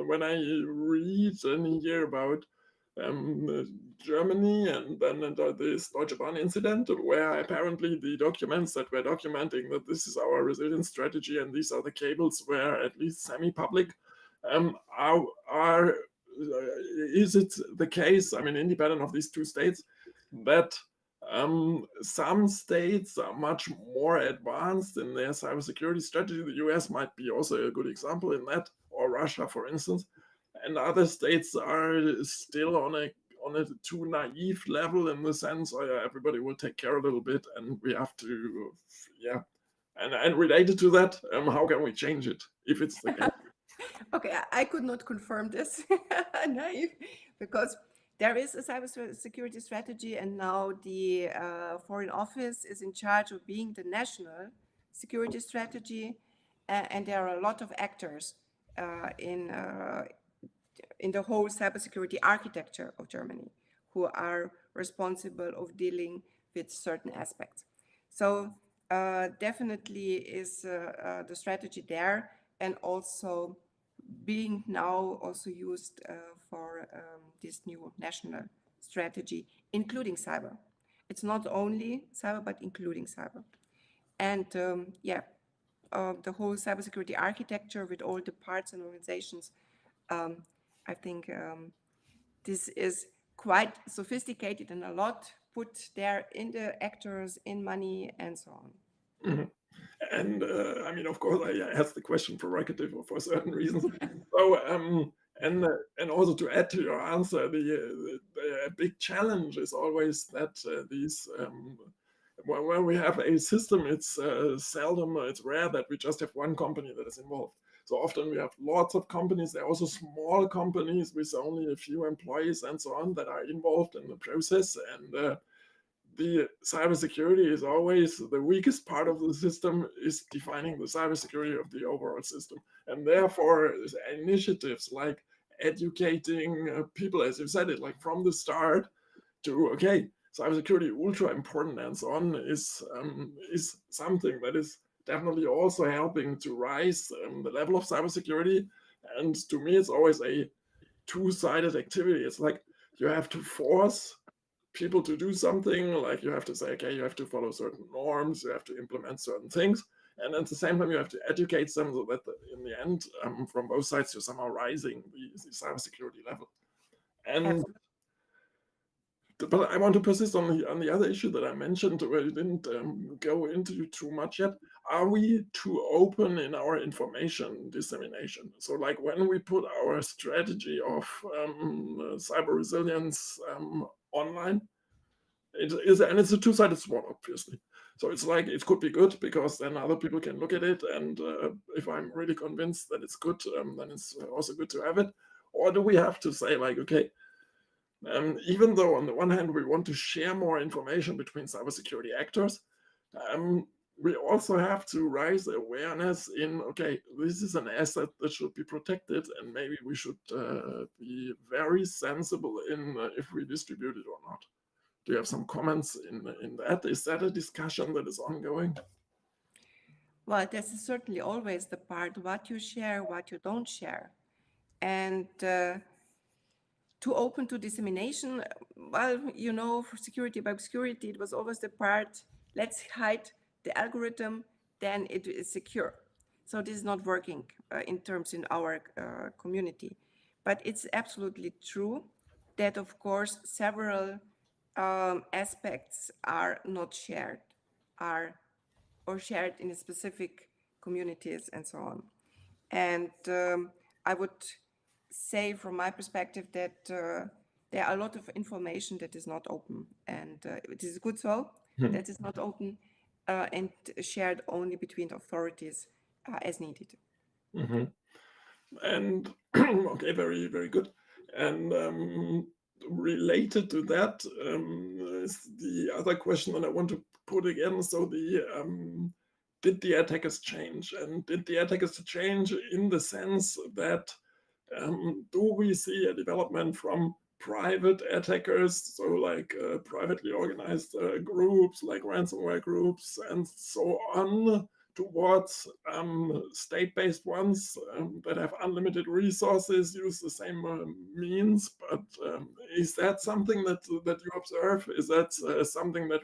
when I read and hear about Germany and then this Deutsche Bahn incident, where apparently the documents that were documenting that this is our resilience strategy and these are the cables were at least semi-public, is it the case, I mean, independent of these 2 states, that some states are much more advanced in their cybersecurity strategy? The US might be also a good example in that, or Russia, for instance, and other states are still on a too naive level in the sense, oh yeah, everybody will take care a little bit, and we have to, yeah. And related to that, how can we change it if it's the case? Okay, I could not confirm this, naive, because there is a cybersecurity strategy, and now the Foreign Office is in charge of being the national security strategy, and there are a lot of actors in the whole cybersecurity architecture of Germany who are responsible of dealing with certain aspects. So definitely is the strategy there, and also being now also used for this new national strategy, including cyber. It's not only cyber, but including cyber. And the whole cybersecurity architecture with all the parts and organizations, I think this is quite sophisticated and a lot put there in the actors, in money, and so on. Mm-hmm. And I mean, of course, I asked the question provocative for certain reasons. So, and also to add to your answer, the big challenge is always that these when we have a system, it's seldom, it's rare that we just have one company that is involved. So often we have lots of companies. There are also small companies with only a few employees and so on that are involved in the process. And the cybersecurity is always the weakest part of the system, is defining the cybersecurity of the overall system. And therefore, initiatives like educating people, as you said it, like from the start to, okay, cybersecurity ultra important and so on, is something that is definitely also helping to rise the level of cybersecurity. And to me, it's always a two-sided activity. It's like you have to force people to do something, like you have to say, okay, you have to follow certain norms, you have to implement certain things, and at the same time you have to educate them so that in the end, from both sides, you're somehow rising the cybersecurity level. And Absolutely. but I want to persist on the other issue that I mentioned, where you didn't go into too much yet. Are we too open in our information dissemination? So like when we put our strategy of cyber resilience online, it is, and it's a two-sided sword, obviously. So it's like, it could be good because then other people can look at it, and if I'm really convinced that it's good, then it's also good to have it. Or do we have to say like, okay, even though on the one hand we want to share more information between cybersecurity actors, we also have to raise awareness in, okay, this is an asset that should be protected, and maybe we should be very sensible in if we distribute it or not. Do you have some comments in that? Is that a discussion that is ongoing? Well, this is certainly always the part, what you share, what you don't share. And too open to dissemination, well, you know, for security by security, it was always the part, let's hide the algorithm, then it is secure. So this is not working in terms in our community. But it's absolutely true that, of course, several aspects are not shared, or shared in specific communities and so on. And I would say from my perspective that there are a lot of information that is not open, and it is good so that is not open and shared only between authorities as needed. Mm-hmm. And okay, very, very good. And related to that is the other question that I want to put again. So did the attackers change? And did the attackers change in the sense that do we see a development from private attackers, so like privately organized groups, like ransomware groups and so on, towards state-based ones that have unlimited resources, use the same means? But is that something that you observe? Is that something that,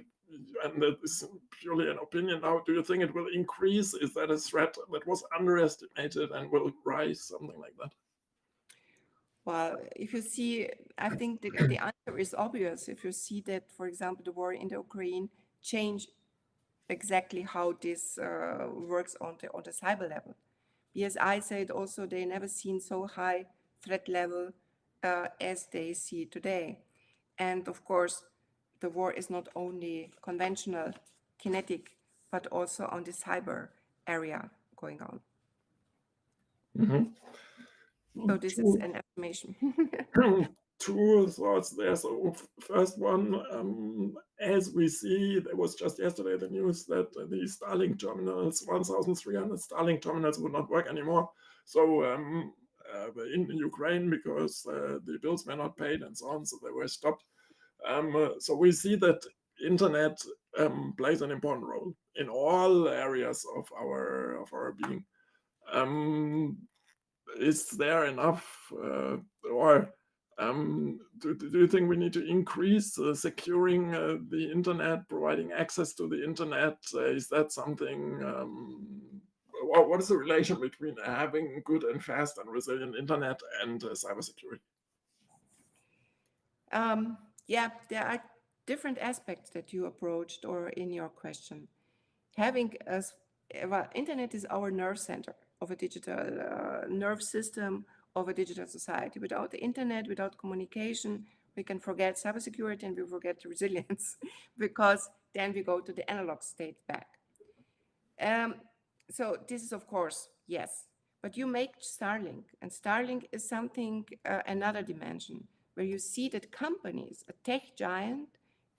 and that is purely an opinion now, do you think it will increase? Is that a threat that was underestimated and will rise, something like that? Well, if you see, I think the answer is obvious. If you see that, for example, the war in the Ukraine changed exactly how this works on the cyber level. BSI said also they never seen so high threat level as they see today. And of course, the war is not only conventional, kinetic, but also on the cyber area going on. Mm-hmm. So this is an estimation. Two thoughts there. So first one, as we see, there was just yesterday the news that the Starlink terminals, 1,300 Starlink terminals would not work anymore. So in Ukraine, because the bills were not paid and so on, so they were stopped. So we see that internet plays an important role in all areas of our being. Is there enough, or do you think we need to increase securing the internet, providing access to the internet? Is that something? What is the relation between having good and fast and resilient internet and cybersecurity? Yeah, there are different aspects that you approached or in your question. Having well, internet is our nerve center of a digital nerve system of a digital society. Without the internet, without communication, we can forget cybersecurity and we forget resilience because then we go to the analog state back. So this is, of course, yes. But you make Starlink, and Starlink is something, another dimension, where you see that companies, a tech giant,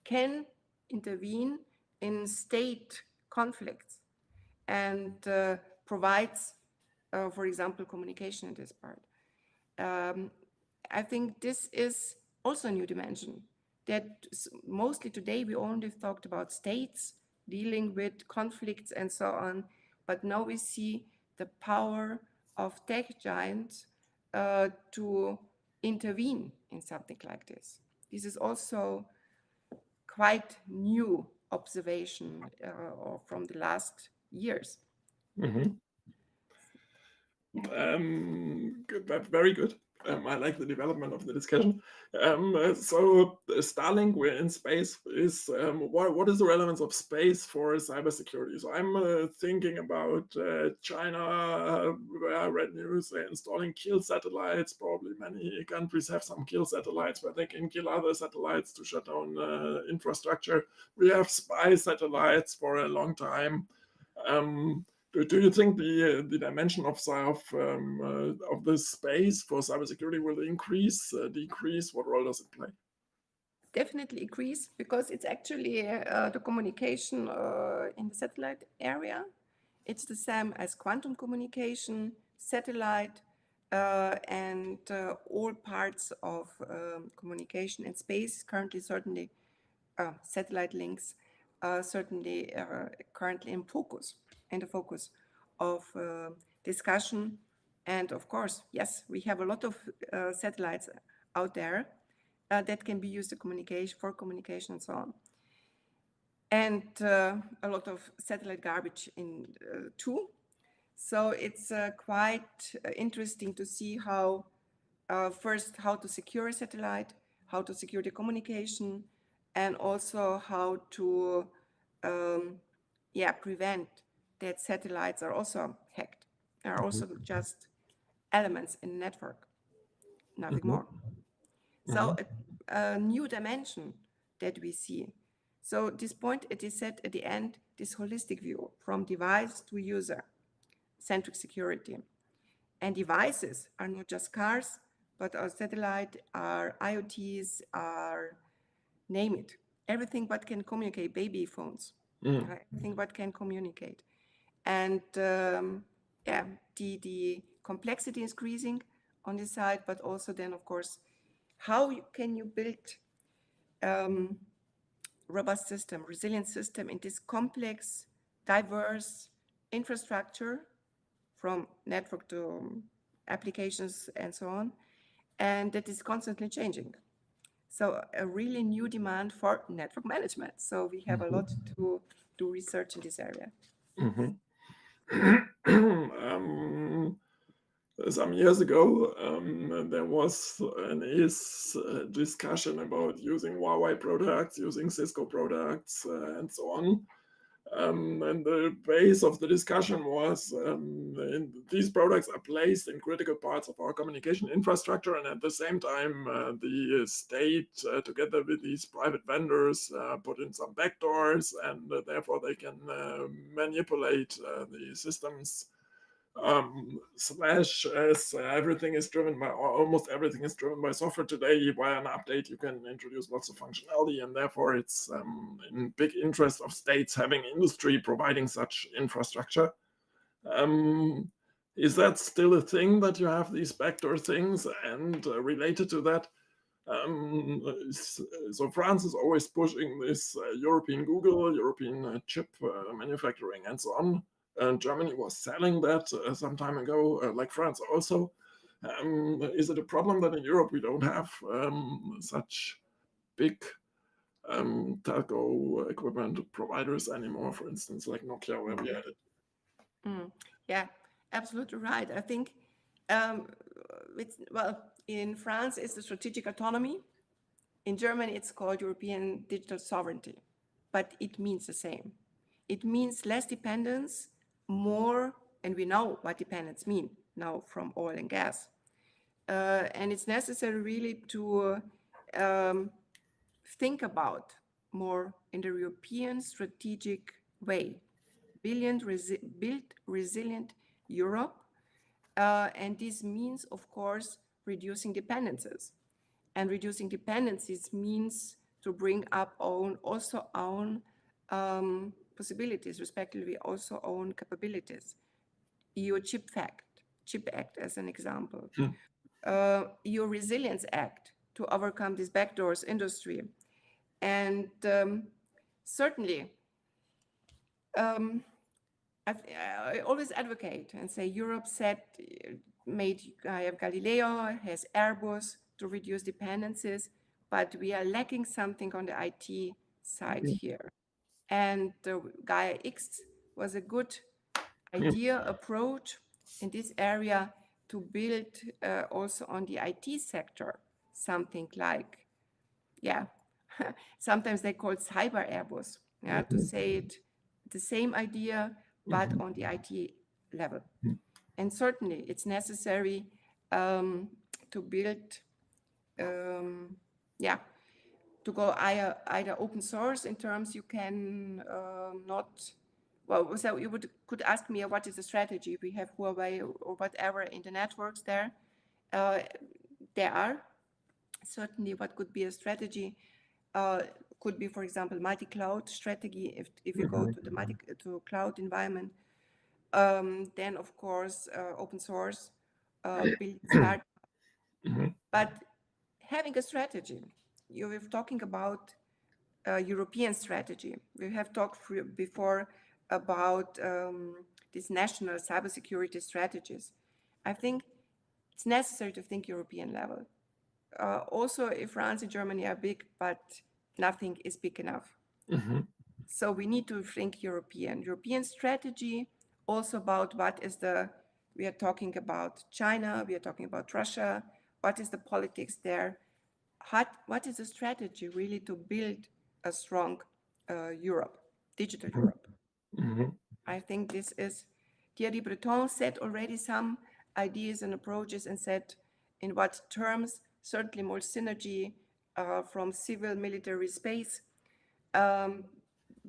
can intervene in state conflicts and provides, for example, communication in this part. I think this is also a new dimension that mostly today we only talked about states dealing with conflicts and so on, but now we see the power of tech giants to intervene in something like this. This is also quite new observation from the last years. Good, that's very good. I like the development of the discussion. So Starlink, we're in space, is what is the relevance of space for cybersecurity? So I'm thinking about China, where I read news, they're installing kill satellites. Probably many countries have some kill satellites where they can kill other satellites to shut down infrastructure. We have spy satellites for a long time. Do you think the dimension of this space for cybersecurity will increase, decrease? What role does it play? Definitely increase, because it's actually the communication in the satellite area. It's the same as quantum communication, satellite, and all parts of communication and space. Currently, certainly, satellite links certainly currently in the focus of discussion. And of course, yes, we have a lot of satellites out there that can be used for communication and so on. And a lot of satellite garbage in too. So it's quite interesting to see how, first, how to secure a satellite, how to secure the communication, and also how to prevent that satellites are also hacked, are also just elements in the network, nothing more. So a new dimension that we see. So this point, it is said at the end, this holistic view from device to user, centric security. And devices are not just cars, but our satellite, our IoTs, our name it, everything but can communicate, baby phones, everything but can communicate. And the complexity is increasing on this side, but also then, of course, how can you build robust system, resilient system in this complex, diverse infrastructure from network to applications and so on, and that is constantly changing. So a really new demand for network management. So we have a lot to do research in this area. Some years ago, there was discussion about using Huawei products, using Cisco products, and so on. And the base of the discussion was these products are placed in critical parts of our communication infrastructure, and at the same time, the state, together with these private vendors, put in some backdoors, and therefore they can manipulate the systems. As everything is driven by, or almost everything is driven by software today, via an update you can introduce lots of functionality, and therefore it's in big interest of states having industry providing such infrastructure. Is that still a thing, that you have these backdoor things? And related to that, so France is always pushing this European Google, European chip manufacturing and so on. Germany was selling that some time ago, like France also. Is it a problem that in Europe we don't have such big telco equipment providers anymore, for instance, like Nokia, where we had it? Yeah, absolutely right. I think, in France it's the strategic autonomy. In Germany it's called European digital sovereignty, but it means the same. It means less dependence, more, and we know what dependence mean now from oil and gas. And it's necessary really to think about more in the European strategic way. Build resilient Europe And this means, of course, reducing dependencies. And reducing dependencies means to bring up also own possibilities, respectively, also own capabilities. EU Chip Act as an example. EU Resilience Act to overcome these backdoors industry. And certainly, I always advocate and say Europe made Galileo, has Airbus to reduce dependencies, but we are lacking something on the IT side here. And Gaia X was a good idea, approach in this area to build also on the IT sector something like, sometimes they call it cyber Airbus, to say it the same idea, but on the IT level. And certainly it's necessary to build, to go either open source in terms you can not, well, so you could ask me what is the strategy. We have Huawei or whatever in the networks there. There are certainly what could be a strategy. Could be, for example, multi-cloud strategy if you go to the cloud environment. Then, of course, open source, build start. But having a strategy, you were talking about European strategy. We have talked before about these national cybersecurity strategies. I think it's necessary to think European level. Also, if France and Germany are big, but nothing is big enough. So we need to think European strategy, also about we are talking about China, we are talking about Russia, what is the politics there? What is the strategy really to build a strong Europe, digital Europe? I think this is, Thierry Breton said already some ideas and approaches and said in what terms, certainly more synergy from civil military space,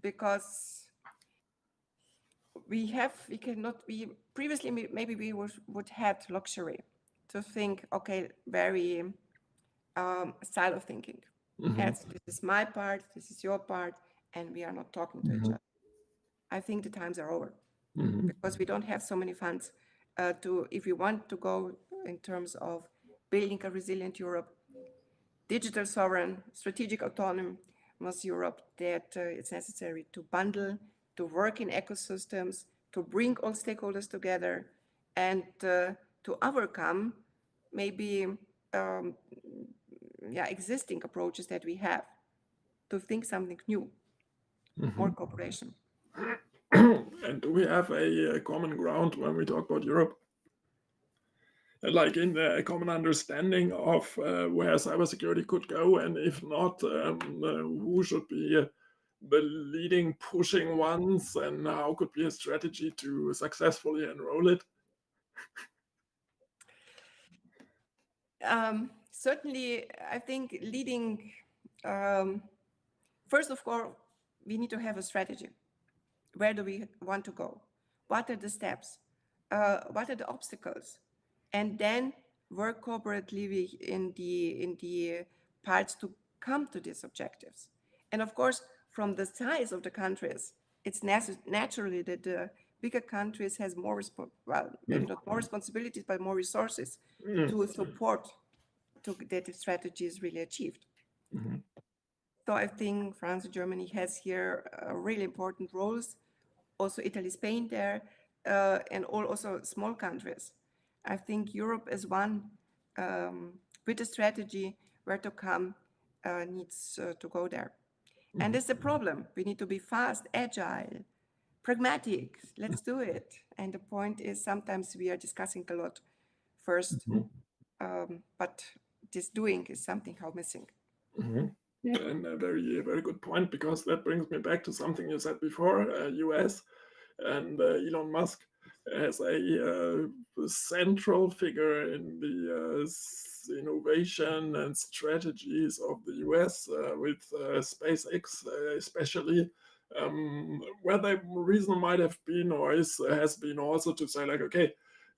because we cannot be, previously maybe we would have luxury to think, okay, very style of thinking. This is my part, this is your part, and we are not talking to each other. I think the times are over because we don't have so many funds if we want to go in terms of building a resilient Europe, digital sovereign, strategic autonomous Europe, that it's necessary to bundle, to work in ecosystems, to bring all stakeholders together, and to overcome maybe existing approaches that we have, to think something new, more cooperation. And do we have a common ground when we talk about Europe? Like in the common understanding of where cybersecurity could go, and if not, who should be the leading pushing ones, and how could be a strategy to successfully enroll it? Certainly, I think leading, first of all, we need to have a strategy. Where do we want to go? What are the steps? What are the obstacles? And then work cooperatively in the parts to come to these objectives. And of course, from the size of the countries, it's naturally that the bigger countries has more, maybe not more responsibilities, but more resources to support that the strategy is really achieved. So I think France and Germany has here really important roles. Also Italy, Spain there, and also small countries. I think Europe is one with a strategy where to come needs to go there. And it's a problem. We need to be fast, agile, pragmatic. Let's do it. And the point is sometimes we are discussing a lot first, but this doing is somehow missing. And a very, very good point, because that brings me back to something you said before, US and Elon Musk as a central figure in the innovation and strategies of the US with SpaceX especially, where the reason might have been or has been also to say like, okay,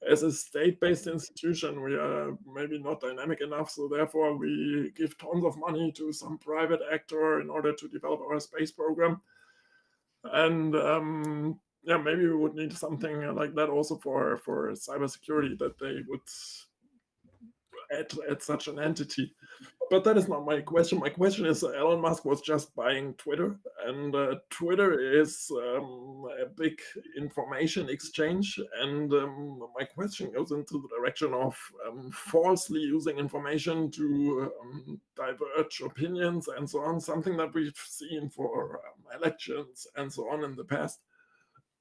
as a state-based institution, we are maybe not dynamic enough. So therefore, we give tons of money to some private actor in order to develop our space program. And yeah, maybe we would need something like that also for cybersecurity, that they would add such an entity. But that is not my question. My question is, Elon Musk was just buying Twitter, and Twitter is a big information exchange. And my question goes into the direction of falsely using information to diverge opinions and so on, something that we've seen for elections and so on in the past.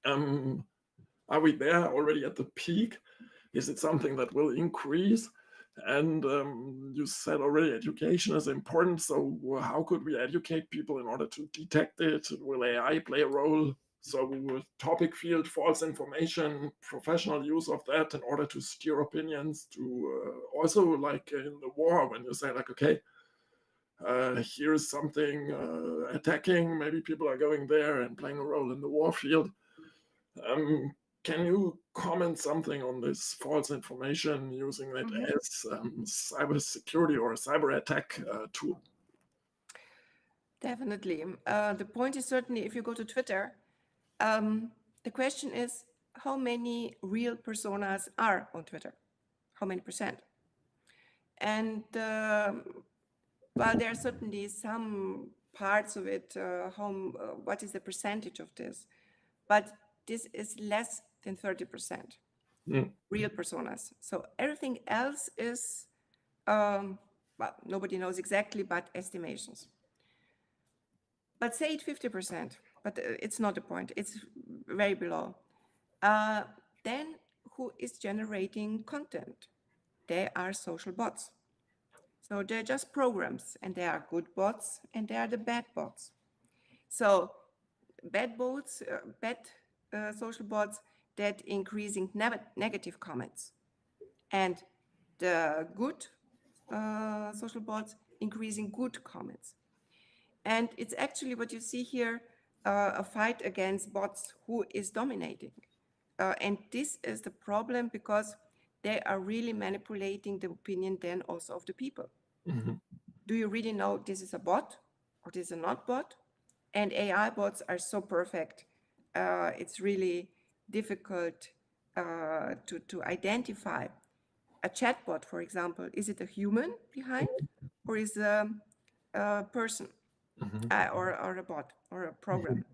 Are we there already at the peak? Is it something that will increase? And you said already education is important. So how could we educate people in order to detect it? Will AI play a role? So topic field, false information, professional use of that in order to steer opinions, to also like in the war, when you say like, okay, here's something attacking, maybe people are going there and playing a role in the war field. Can you comment something on this false information, using it as cybersecurity or a cyber attack tool? Definitely. The point is certainly, if you go to Twitter, the question is, how many real personas are on Twitter? How many percent? And well, there are certainly some parts of it, what is the percentage of this? But this is less than 30% real personas. So everything else is, well, nobody knows exactly, but estimations. But say it 50%, but it's not the point. It's very below. Then who is generating content? They are social bots. So they're just programs, and there are good bots and there are the bad bots. So bad bots, social bots that increasing negative comments, and the good social bots increasing good comments. And it's actually what you see here, a fight against bots, who is dominating. And this is the problem, because they are really manipulating the opinion then also of the people. Do you really know this is a bot or this is a not bot? And AI bots are so perfect. It's really difficult to identify. A chatbot, for example, is it a human behind, or is a person, or a bot or a program?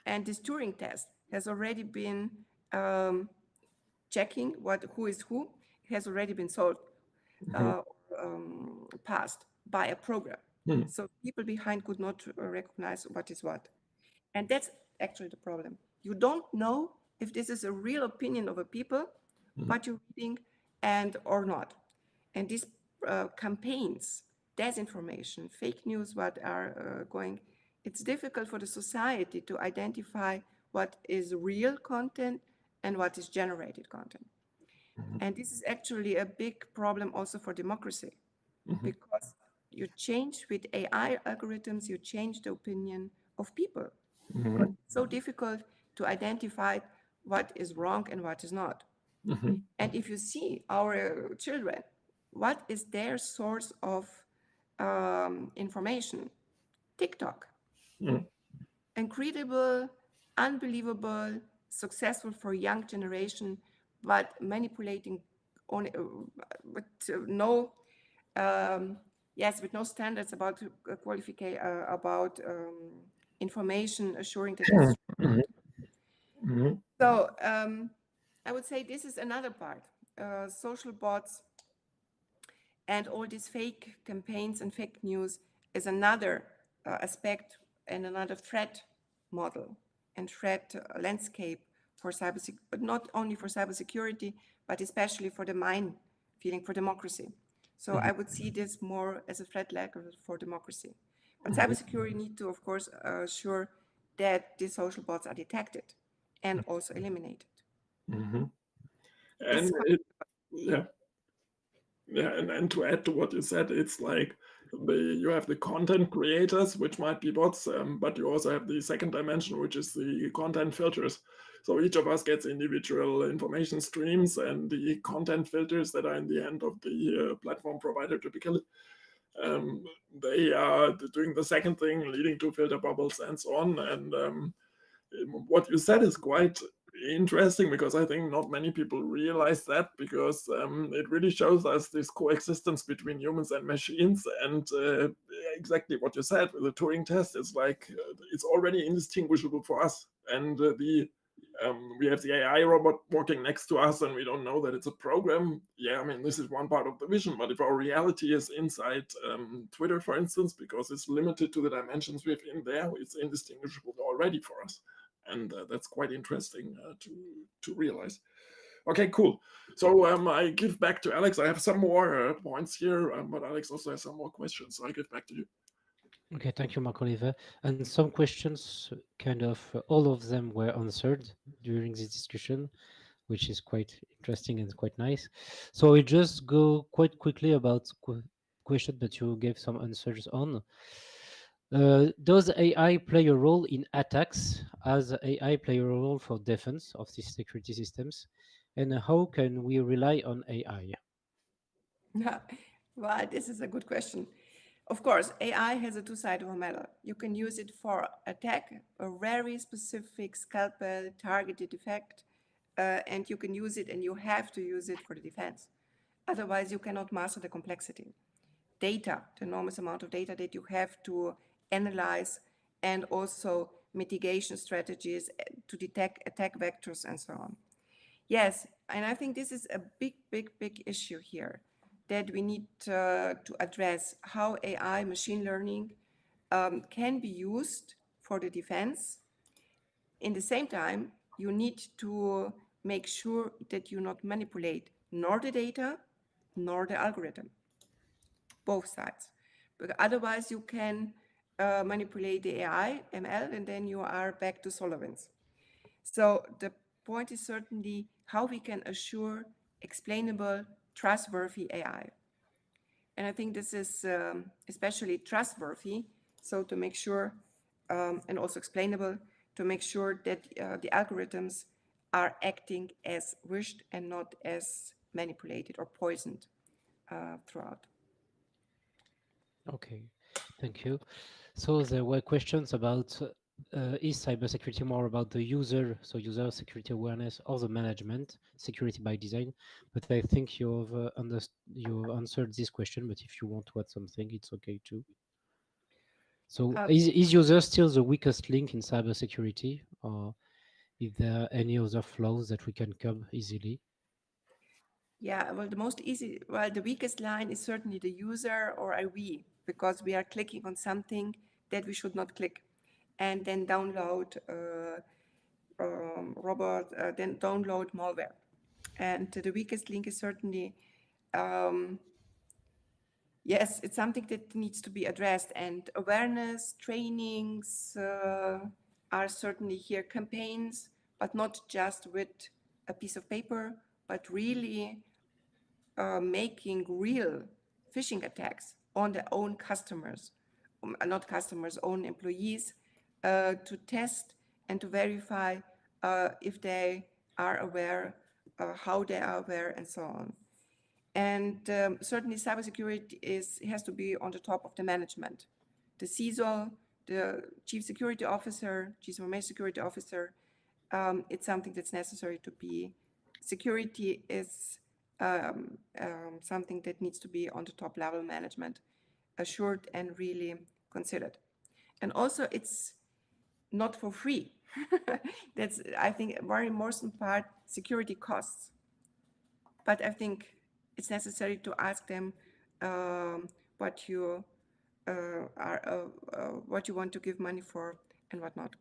And this Turing test has already been checking who is who. It has already been solved, passed by a program. So people behind could not recognize what is what. And that's actually the problem. You don't know if this is a real opinion of a people, what you're reading, and or not. And these campaigns, disinformation, fake news, what are going, it's difficult for the society to identify what is real content and what is generated content. And this is actually a big problem also for democracy, because you change with AI algorithms, you change the opinion of people. It's so difficult to identify what is wrong and what is not. And if you see our children, what is their source of information? TikTok. Incredible, unbelievable, successful for young generation, but manipulating only with no with no standards about qualification, about information assuring that it's true. So I would say this is another part. Social bots and all these fake campaigns and fake news is another aspect and another threat model and threat landscape for cybersecurity, but not only for cybersecurity, but especially for the minefield for democracy. So I would see this more as a threat level for democracy. But cybersecurity need to, of course, assure that these social bots are detected and also eliminated. And and to add to what you said, it's like you have the content creators, which might be bots, but you also have the second dimension, which is the content filters. So each of us gets individual information streams, and the content filters that are in the end of the platform provider typically, they are doing the second thing, leading to filter bubbles and so on. And what you said is quite interesting, because I think not many people realize that, because it really shows us this coexistence between humans and machines. And exactly what you said with the Turing test, it's like it's already indistinguishable for us. And we have the AI robot walking next to us and we don't know that it's a program. Yeah, I mean, this is one part of the vision, but if our reality is inside Twitter, for instance, because it's limited to the dimensions we have in there, it's indistinguishable already for us. And that's quite interesting to realize. Okay, cool. So I give back to Alex. I have some more points here, but Alex also has some more questions. So I give back to you. Okay, thank you, Mark Oliver. And some questions, kind of all of them were answered during this discussion, which is quite interesting and quite nice. So we just go quite quickly about questions that you gave some answers on. Does AI play a role in attacks? As AI play a role for defense of these security systems? And how can we rely on AI? Well, this is a good question. Of course, AI has a two-sided of a medal. You can use it for attack, a very specific scalpel targeted effect, and you can use it and you have to use it for the defense. Otherwise, you cannot master the complexity. Data, the enormous amount of data that you have to analyze, and also mitigation strategies to detect attack vectors and so on. Yes, and I think this is a big issue here, that we need to address how AI, machine learning, can be used for the defense. In the same time, you need to make sure that you not manipulate nor the data nor the algorithm, both sides. But otherwise, you can manipulate the AI, ML, and then you are back to SolarWinds. So the point is certainly how we can assure explainable, trustworthy AI. And I think this is especially trustworthy, so to make sure, and also explainable, to make sure that the algorithms are acting as wished and not as manipulated or poisoned throughout. Okay, thank you. So there were questions about is cybersecurity more about the user, so user security awareness, or the management, security by design? But I think you've you answered this question, but if you want to add something, it's okay too. So is user still the weakest link in cybersecurity, or is there any other flaws that we can curb easily? Yeah, well, the weakest line is certainly the user or a we, because we are clicking on something that we should not click, and then download then download malware. And the weakest link is certainly, yes, it's something that needs to be addressed, and awareness trainings are certainly here, campaigns, but not just with a piece of paper, but really making real phishing attacks on their own customers, not customers, own employees, to test and to verify if they are aware, how they are aware, and so on. And certainly cybersecurity has to be on the top of the management. The CISO, the Chief Security Officer, Chief Information Security Officer, it's something that's necessary to be. Security is something that needs to be on the top level management, assured and really considered. And also it's not for free. That's, I think, a very important part, security costs. But I think it's necessary to ask them what you what you want to give money for and what not.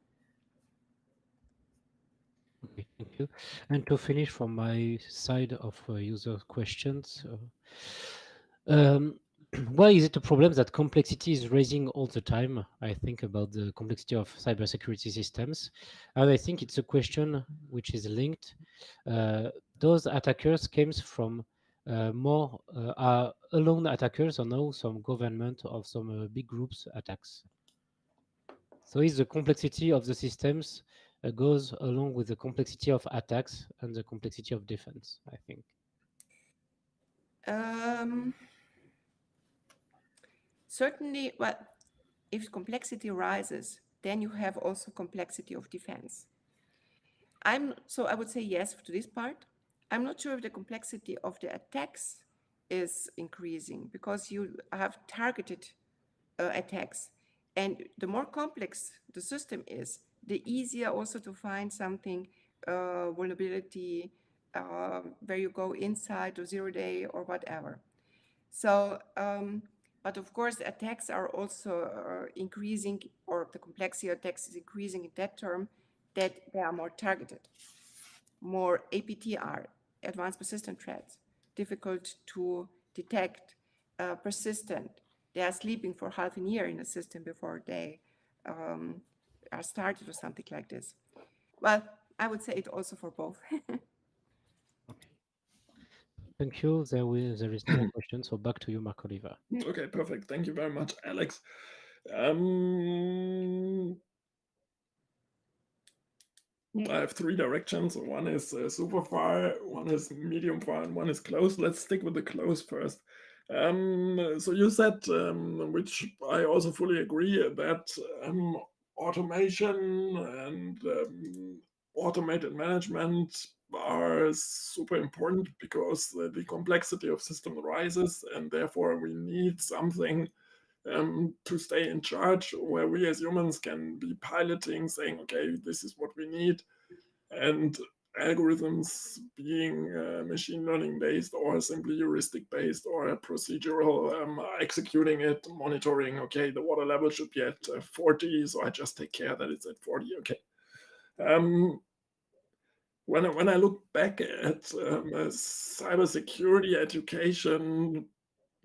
Okay, thank you. And to finish from my side of user questions, why is it a problem that complexity is rising all the time? I think about the complexity of cybersecurity systems, and I think it's a question which is linked. Those attackers came from more are alone attackers or no some government or some big groups attacks. So is the complexity of the systems goes along with the complexity of attacks and the complexity of defense, I think. Certainly, well, if complexity rises, then you have also complexity of defense. So I would say yes to this part. I'm not sure if the complexity of the attacks is increasing because you have targeted attacks. And the more complex the system is, the easier also to find something, vulnerability, where you go inside or 0-day or whatever. So, but of course, the attacks are also increasing, or the complexity of attacks is increasing in that term that they are more targeted, more APTR, advanced persistent threats, difficult to detect, persistent. They are sleeping for half a year in a system before they are started or something like this. Well, I would say it also for both. Thank you. There is no more questions, so back to you, Mark Oliver. Okay, perfect. Thank you very much, Alex. I have three directions. One is super far, one is medium far, and one is close. Let's stick with the close first. So you said, which I also fully agree, that automation and automated management are super important because the complexity of system rises, and therefore we need something to stay in charge, where we as humans can be piloting, saying, okay, this is what we need, and algorithms being machine learning based or simply heuristic based or procedural, executing it, monitoring, okay, the water level should be at 40, so I just take care that it's at 40, okay. When I look back at cybersecurity education,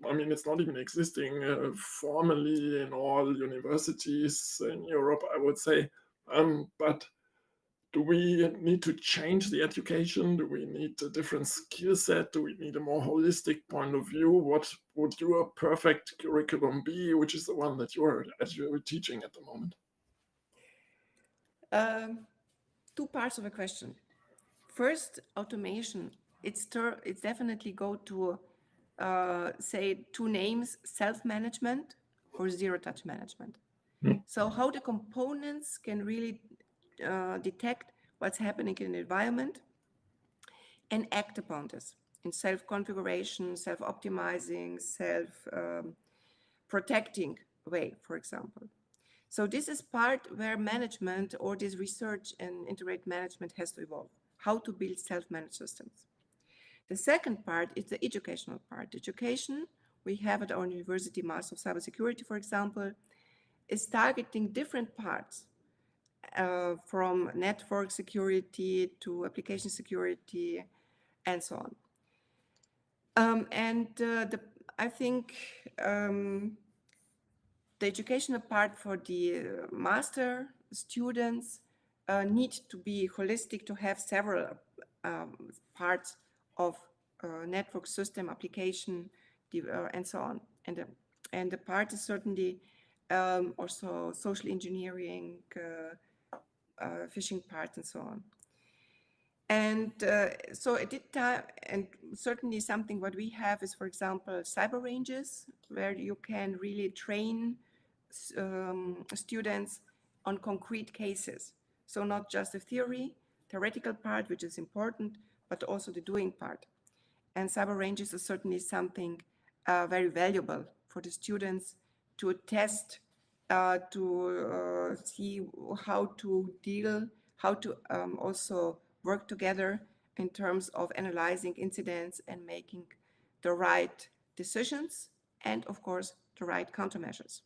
I mean, it's not even existing formally in all universities in Europe, I would say. But do we need to change the education? Do we need a different skill set? Do we need a more holistic point of view? What would your perfect curriculum be, which is the one that you're teaching at the moment? Two parts of a question. First, automation. It's definitely go to say two names: self-management or zero-touch management. So how the components can really detect what's happening in the environment and act upon this in self-configuration, self-optimizing, self-protecting way, for example. So this is part where management or this research and integrated management has to evolve, how to build self-managed systems. The second part is the educational part. Education, we have at our university, Master of Cybersecurity, for example, is targeting different parts, from network security to application security and so on. I think the educational part for the master students need to be holistic, to have several parts of network system application and so on. And the part is certainly also social engineering, phishing part and so on. And so at that time, and certainly something what we have is, for example, cyber ranges, where you can really train students on concrete cases. So not just the theoretical part, which is important, but also the doing part. And cyber ranges is certainly something very valuable for the students to test, to see how to deal, how to also work together in terms of analyzing incidents and making the right decisions and, of course, the right countermeasures.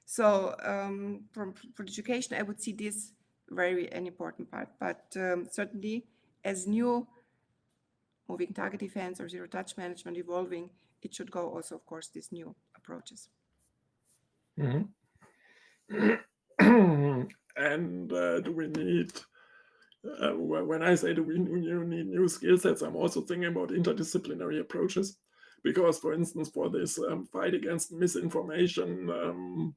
So for education, I would see this very an important part, but certainly as new moving target defense or zero-touch management evolving, it should go also, of course, these new approaches. And do we need when I say that we need new skill sets, I'm also thinking about interdisciplinary approaches. Because, for instance, for this fight against misinformation,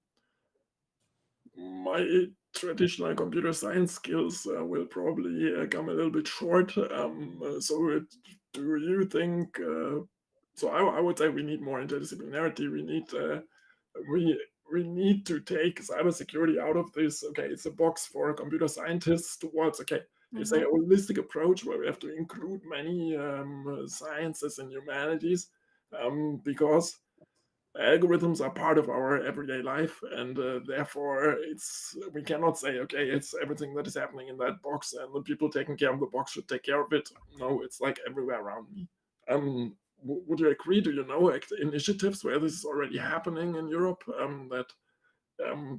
my traditional computer science skills will probably come a little bit short. Do you think? So I would say we need more interdisciplinarity. We we need to take cybersecurity out of this. Okay, it's a box for computer scientists towards it's a holistic approach where we have to include many sciences and humanities because algorithms are part of our everyday life, and therefore we cannot say it's everything that is happening in that box, and the people taking care of the box should take care of it. No, it's like everywhere around me. Would you agree? Do you know initiatives where this is already happening in Europe, that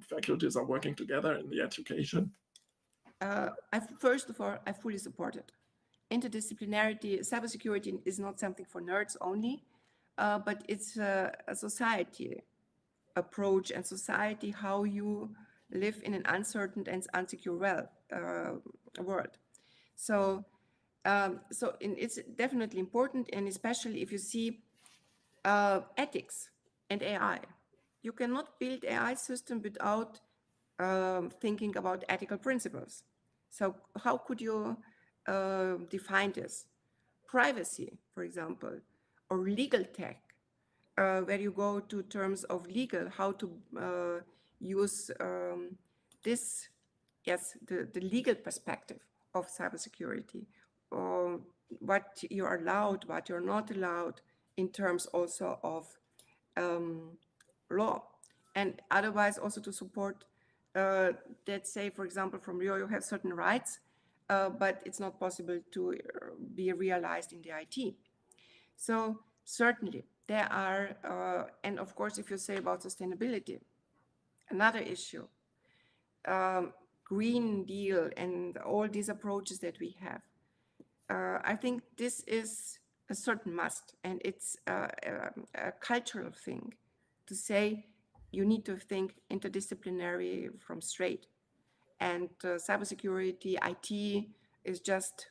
faculties are working together in the education? First of all, I fully support it. Interdisciplinarity, cybersecurity is not something for nerds only, but it's a society approach and society how you live in an uncertain and unsecure world. So, it's definitely important, and especially if you see ethics and AI. You cannot build AI system without thinking about ethical principles. So how could you define this? Privacy, for example, or legal tech, where you go to terms of legal, how to use this, yes, the legal perspective of cybersecurity, or what you're allowed, what you're not allowed in terms also of law. And otherwise also to support, let's say, for example, from Rio, you have certain rights, but it's not possible to be realized in the IT. So certainly there are, and of course, if you say about sustainability, another issue, Green Deal and all these approaches that we have, I think this is a certain must, and it's a cultural thing to say you need to think interdisciplinary from straight. And cybersecurity, IT is just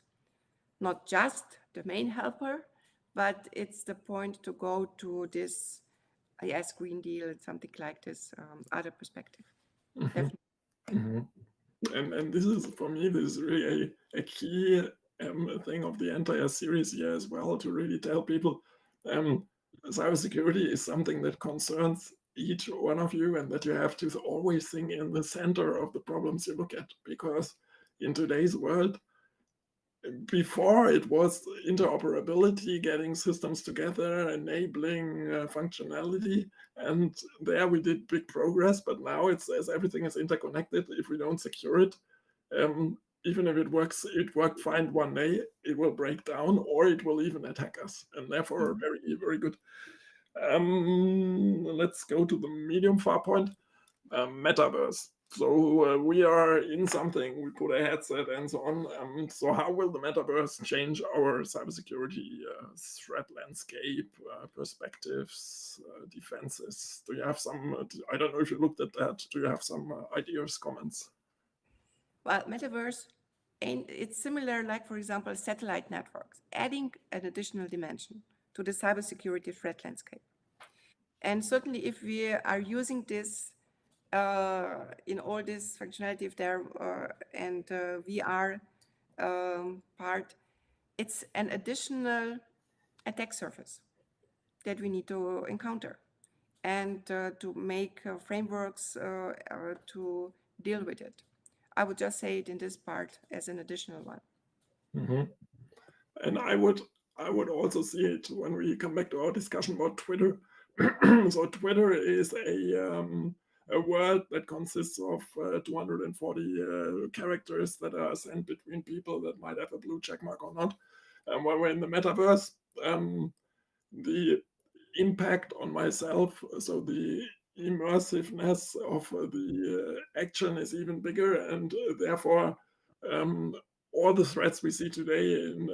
not just the main helper, but it's the point to go to this, yes, Green Deal, something like this, other perspective. Definitely. And this is, for me, this is really a key thing of the entire series here as well, to really tell people cybersecurity is something that concerns each one of you, and that you have to always think in the center of the problems you look at. Because in today's world, before it was interoperability, getting systems together, enabling functionality, and there we did big progress. But now it's, as everything is interconnected, if we don't secure it, even if it worked fine one day, it will break down, or it will even attack us, and therefore very, very good. Let's go to the medium far point, metaverse. So we are in something, we put a headset and so on. So how will the metaverse change our cybersecurity threat landscape, perspectives, defenses? Do you have some, I don't know if you looked at that, do you have some ideas, comments? Well, metaverse, and it's similar, like, for example, satellite networks, adding an additional dimension to the cybersecurity threat landscape. And certainly if we are using this in all this functionality, if there and VR part, it's an additional attack surface that we need to encounter, and to make frameworks to deal with it. I would just say it in this part as an additional one. And I would also see it when we come back to our discussion about Twitter. So Twitter is a word that consists of 240 characters that are sent between people that might have a blue check mark or not. When we're in the metaverse, the impact on myself, so the immersiveness of the action is even bigger, and therefore all the threats we see today in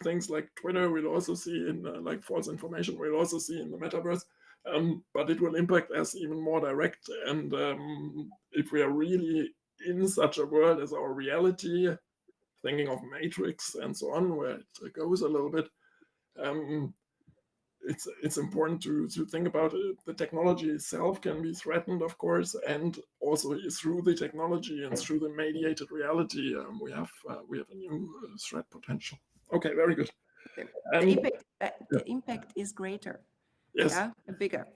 things like Twitter, we'll also see in like false information, we'll also see in the metaverse, but it will impact us even more direct. And if we are really in such a world as our reality, thinking of matrix and so on, where it goes a little bit. It's important to think about it. The technology itself can be threatened, of course, and also through the technology and through the mediated reality, we have a new threat potential. Okay, very good. The impact is greater. Yes. Yeah, bigger.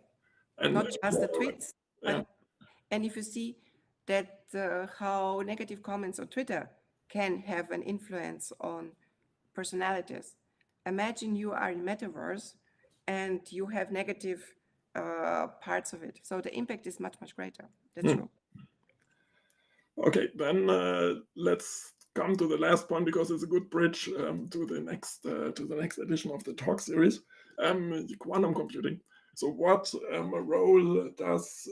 And not just the tweets, but yeah. and if you see that how negative comments on Twitter can have an influence on personalities. Imagine you are in metaverse and you have negative parts of it. So the impact is much, much greater. That's true. Okay, then let's come to the last point, because it's a good bridge to the next edition of the talk series, quantum computing. So what role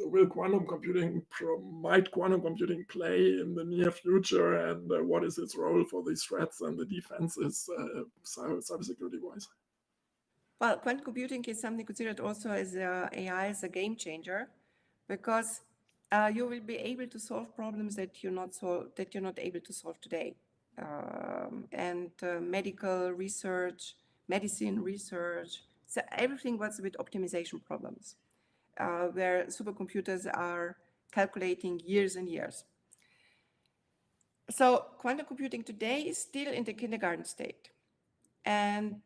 will quantum computing might quantum computing play in the near future, and what is its role for these threats and the defenses cybersecurity wise? Well, quantum computing is something considered also as AI as a game changer, because you will be able to solve problems that you're not able to solve today, and medical research, medicine research. So everything was with optimization problems, where supercomputers are calculating years and years. So quantum computing today is still in the kindergarten state, and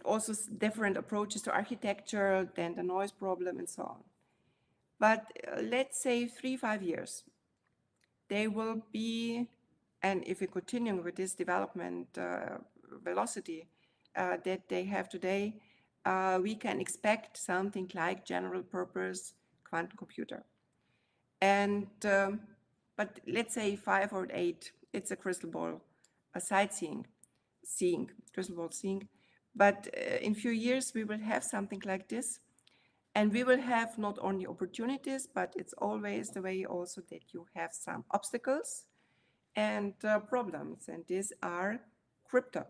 also different approaches to architecture, then the noise problem and so on. But let's say 3-5 years, they will be, and if we continue with this development velocity that they have today, we can expect something like general purpose quantum computer. And but let's say 5 or 8, it's a crystal ball, a sightseeing, crystal ball seeing. But in few years, we will have something like this. And we will have not only opportunities, but it's always the way also that you have some obstacles and problems. And these are crypto.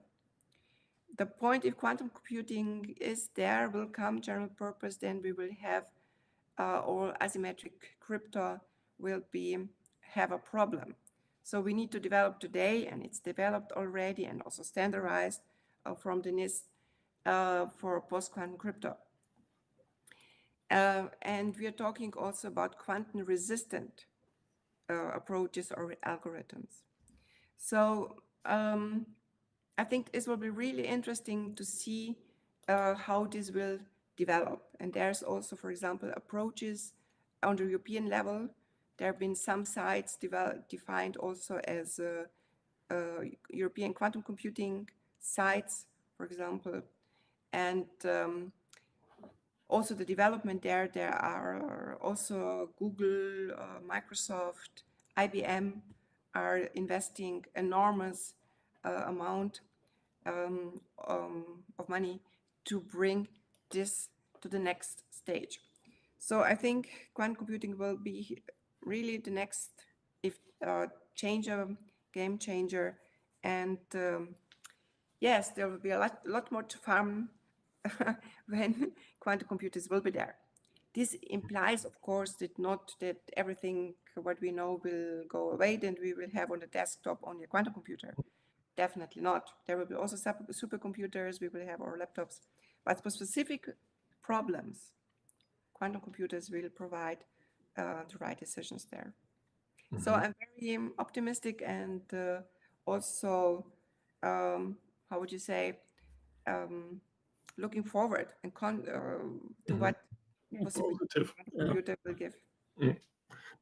The point, if quantum computing is there, will come general purpose, then we will have all asymmetric crypto will have a problem. So we need to develop today, and it's developed already and also standardized from the NIST for post-quantum crypto. And we are talking also about quantum resistant approaches or algorithms. So I think this will be really interesting to see how this will develop. And there's also, for example, approaches on the European level. There have been some sites defined also as European quantum computing sites, for example. And also the development there are also Google, Microsoft, IBM are investing enormous amount of money to bring this to the next stage. So I think quantum computing will be really the next game changer. And yes, there will be a lot more to farm when quantum computers will be there. This implies, of course, that everything what we know will go away, then we will have on the desktop only a quantum computer. Definitely not. There will be also supercomputers, we will have our laptops. But for specific problems, quantum computers will provide the right decisions there. Mm-hmm. So I'm very optimistic and also, how would you say, looking forward and to what positive computer will give.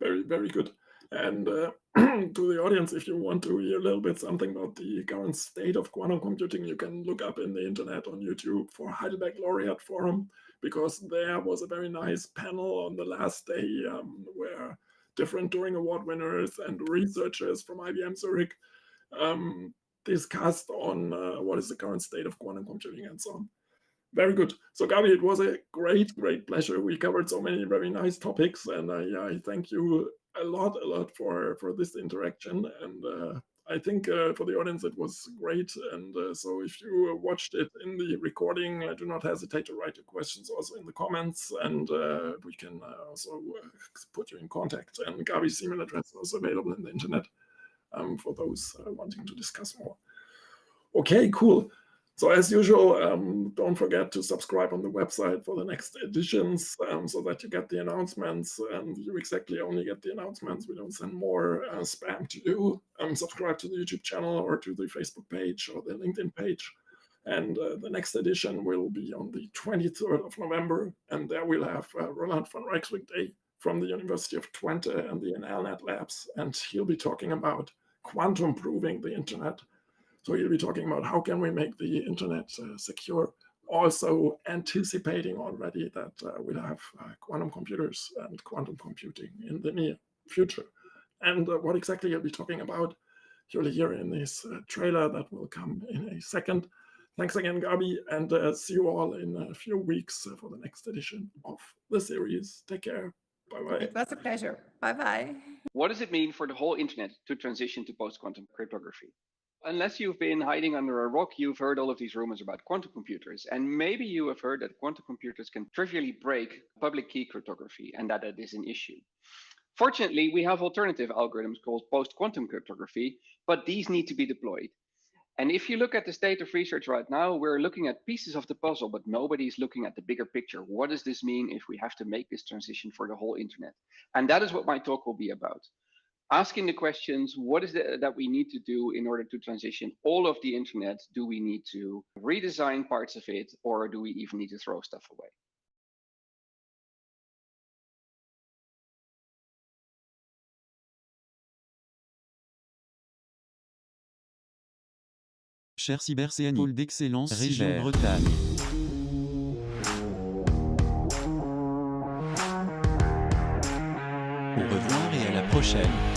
Very, very good. And to the audience, if you want to hear a little bit something about the current state of quantum computing, you can look up in the internet on YouTube for Heidelberg Laureate Forum, because there was a very nice panel on the last day where different Turing Award winners and researchers from IBM Zurich discussed on what is the current state of quantum computing and so on. Very good. So Gabi, it was a great pleasure. We covered so many very nice topics, and I thank you a lot for this interaction. And I think for the audience it was great. And so if you watched it in the recording, do not hesitate to write your questions also in the comments, and we can also put you in contact. And Gabi's email address is also available in the internet. for those wanting to discuss more. Okay, cool. So as usual, don't forget to subscribe on the website for the next editions so that you get the announcements, and you exactly only get the announcements. We don't send more spam to you. Subscribe to the YouTube channel or to the Facebook page or the LinkedIn page. And the next edition will be on the 23rd of November, and there we'll have Roland van Rijkswijk Day from the University of Twente and the NLNet labs, and he'll be talking about quantum-proofing the internet. So he'll be talking about how can we make the internet secure, also anticipating already that we'll have quantum computers and quantum computing in the near future. And what exactly he'll be talking about, you'll hear in this trailer that will come in a second. Thanks again, Gabi, and see you all in a few weeks for the next edition of the series. Take care. Bye-bye. It was a pleasure. Bye-bye. What does it mean for the whole internet to transition to post-quantum cryptography? Unless you've been hiding under a rock, you've heard all of these rumors about quantum computers. And maybe you have heard that quantum computers can trivially break public key cryptography and that is an issue. Fortunately, we have alternative algorithms called post-quantum cryptography, but these need to be deployed. And if you look at the state of research right now, we're looking at pieces of the puzzle, but nobody's looking at the bigger picture. What does this mean if we have to make this transition for the whole internet? And that is what my talk will be about. Asking the questions, what is it that we need to do in order to transition all of the internet? Do we need to redesign parts of it, or do we even need to throw stuff away? Cher Cybersecurity, pôle d'excellence région Bretagne. Au revoir et à la prochaine.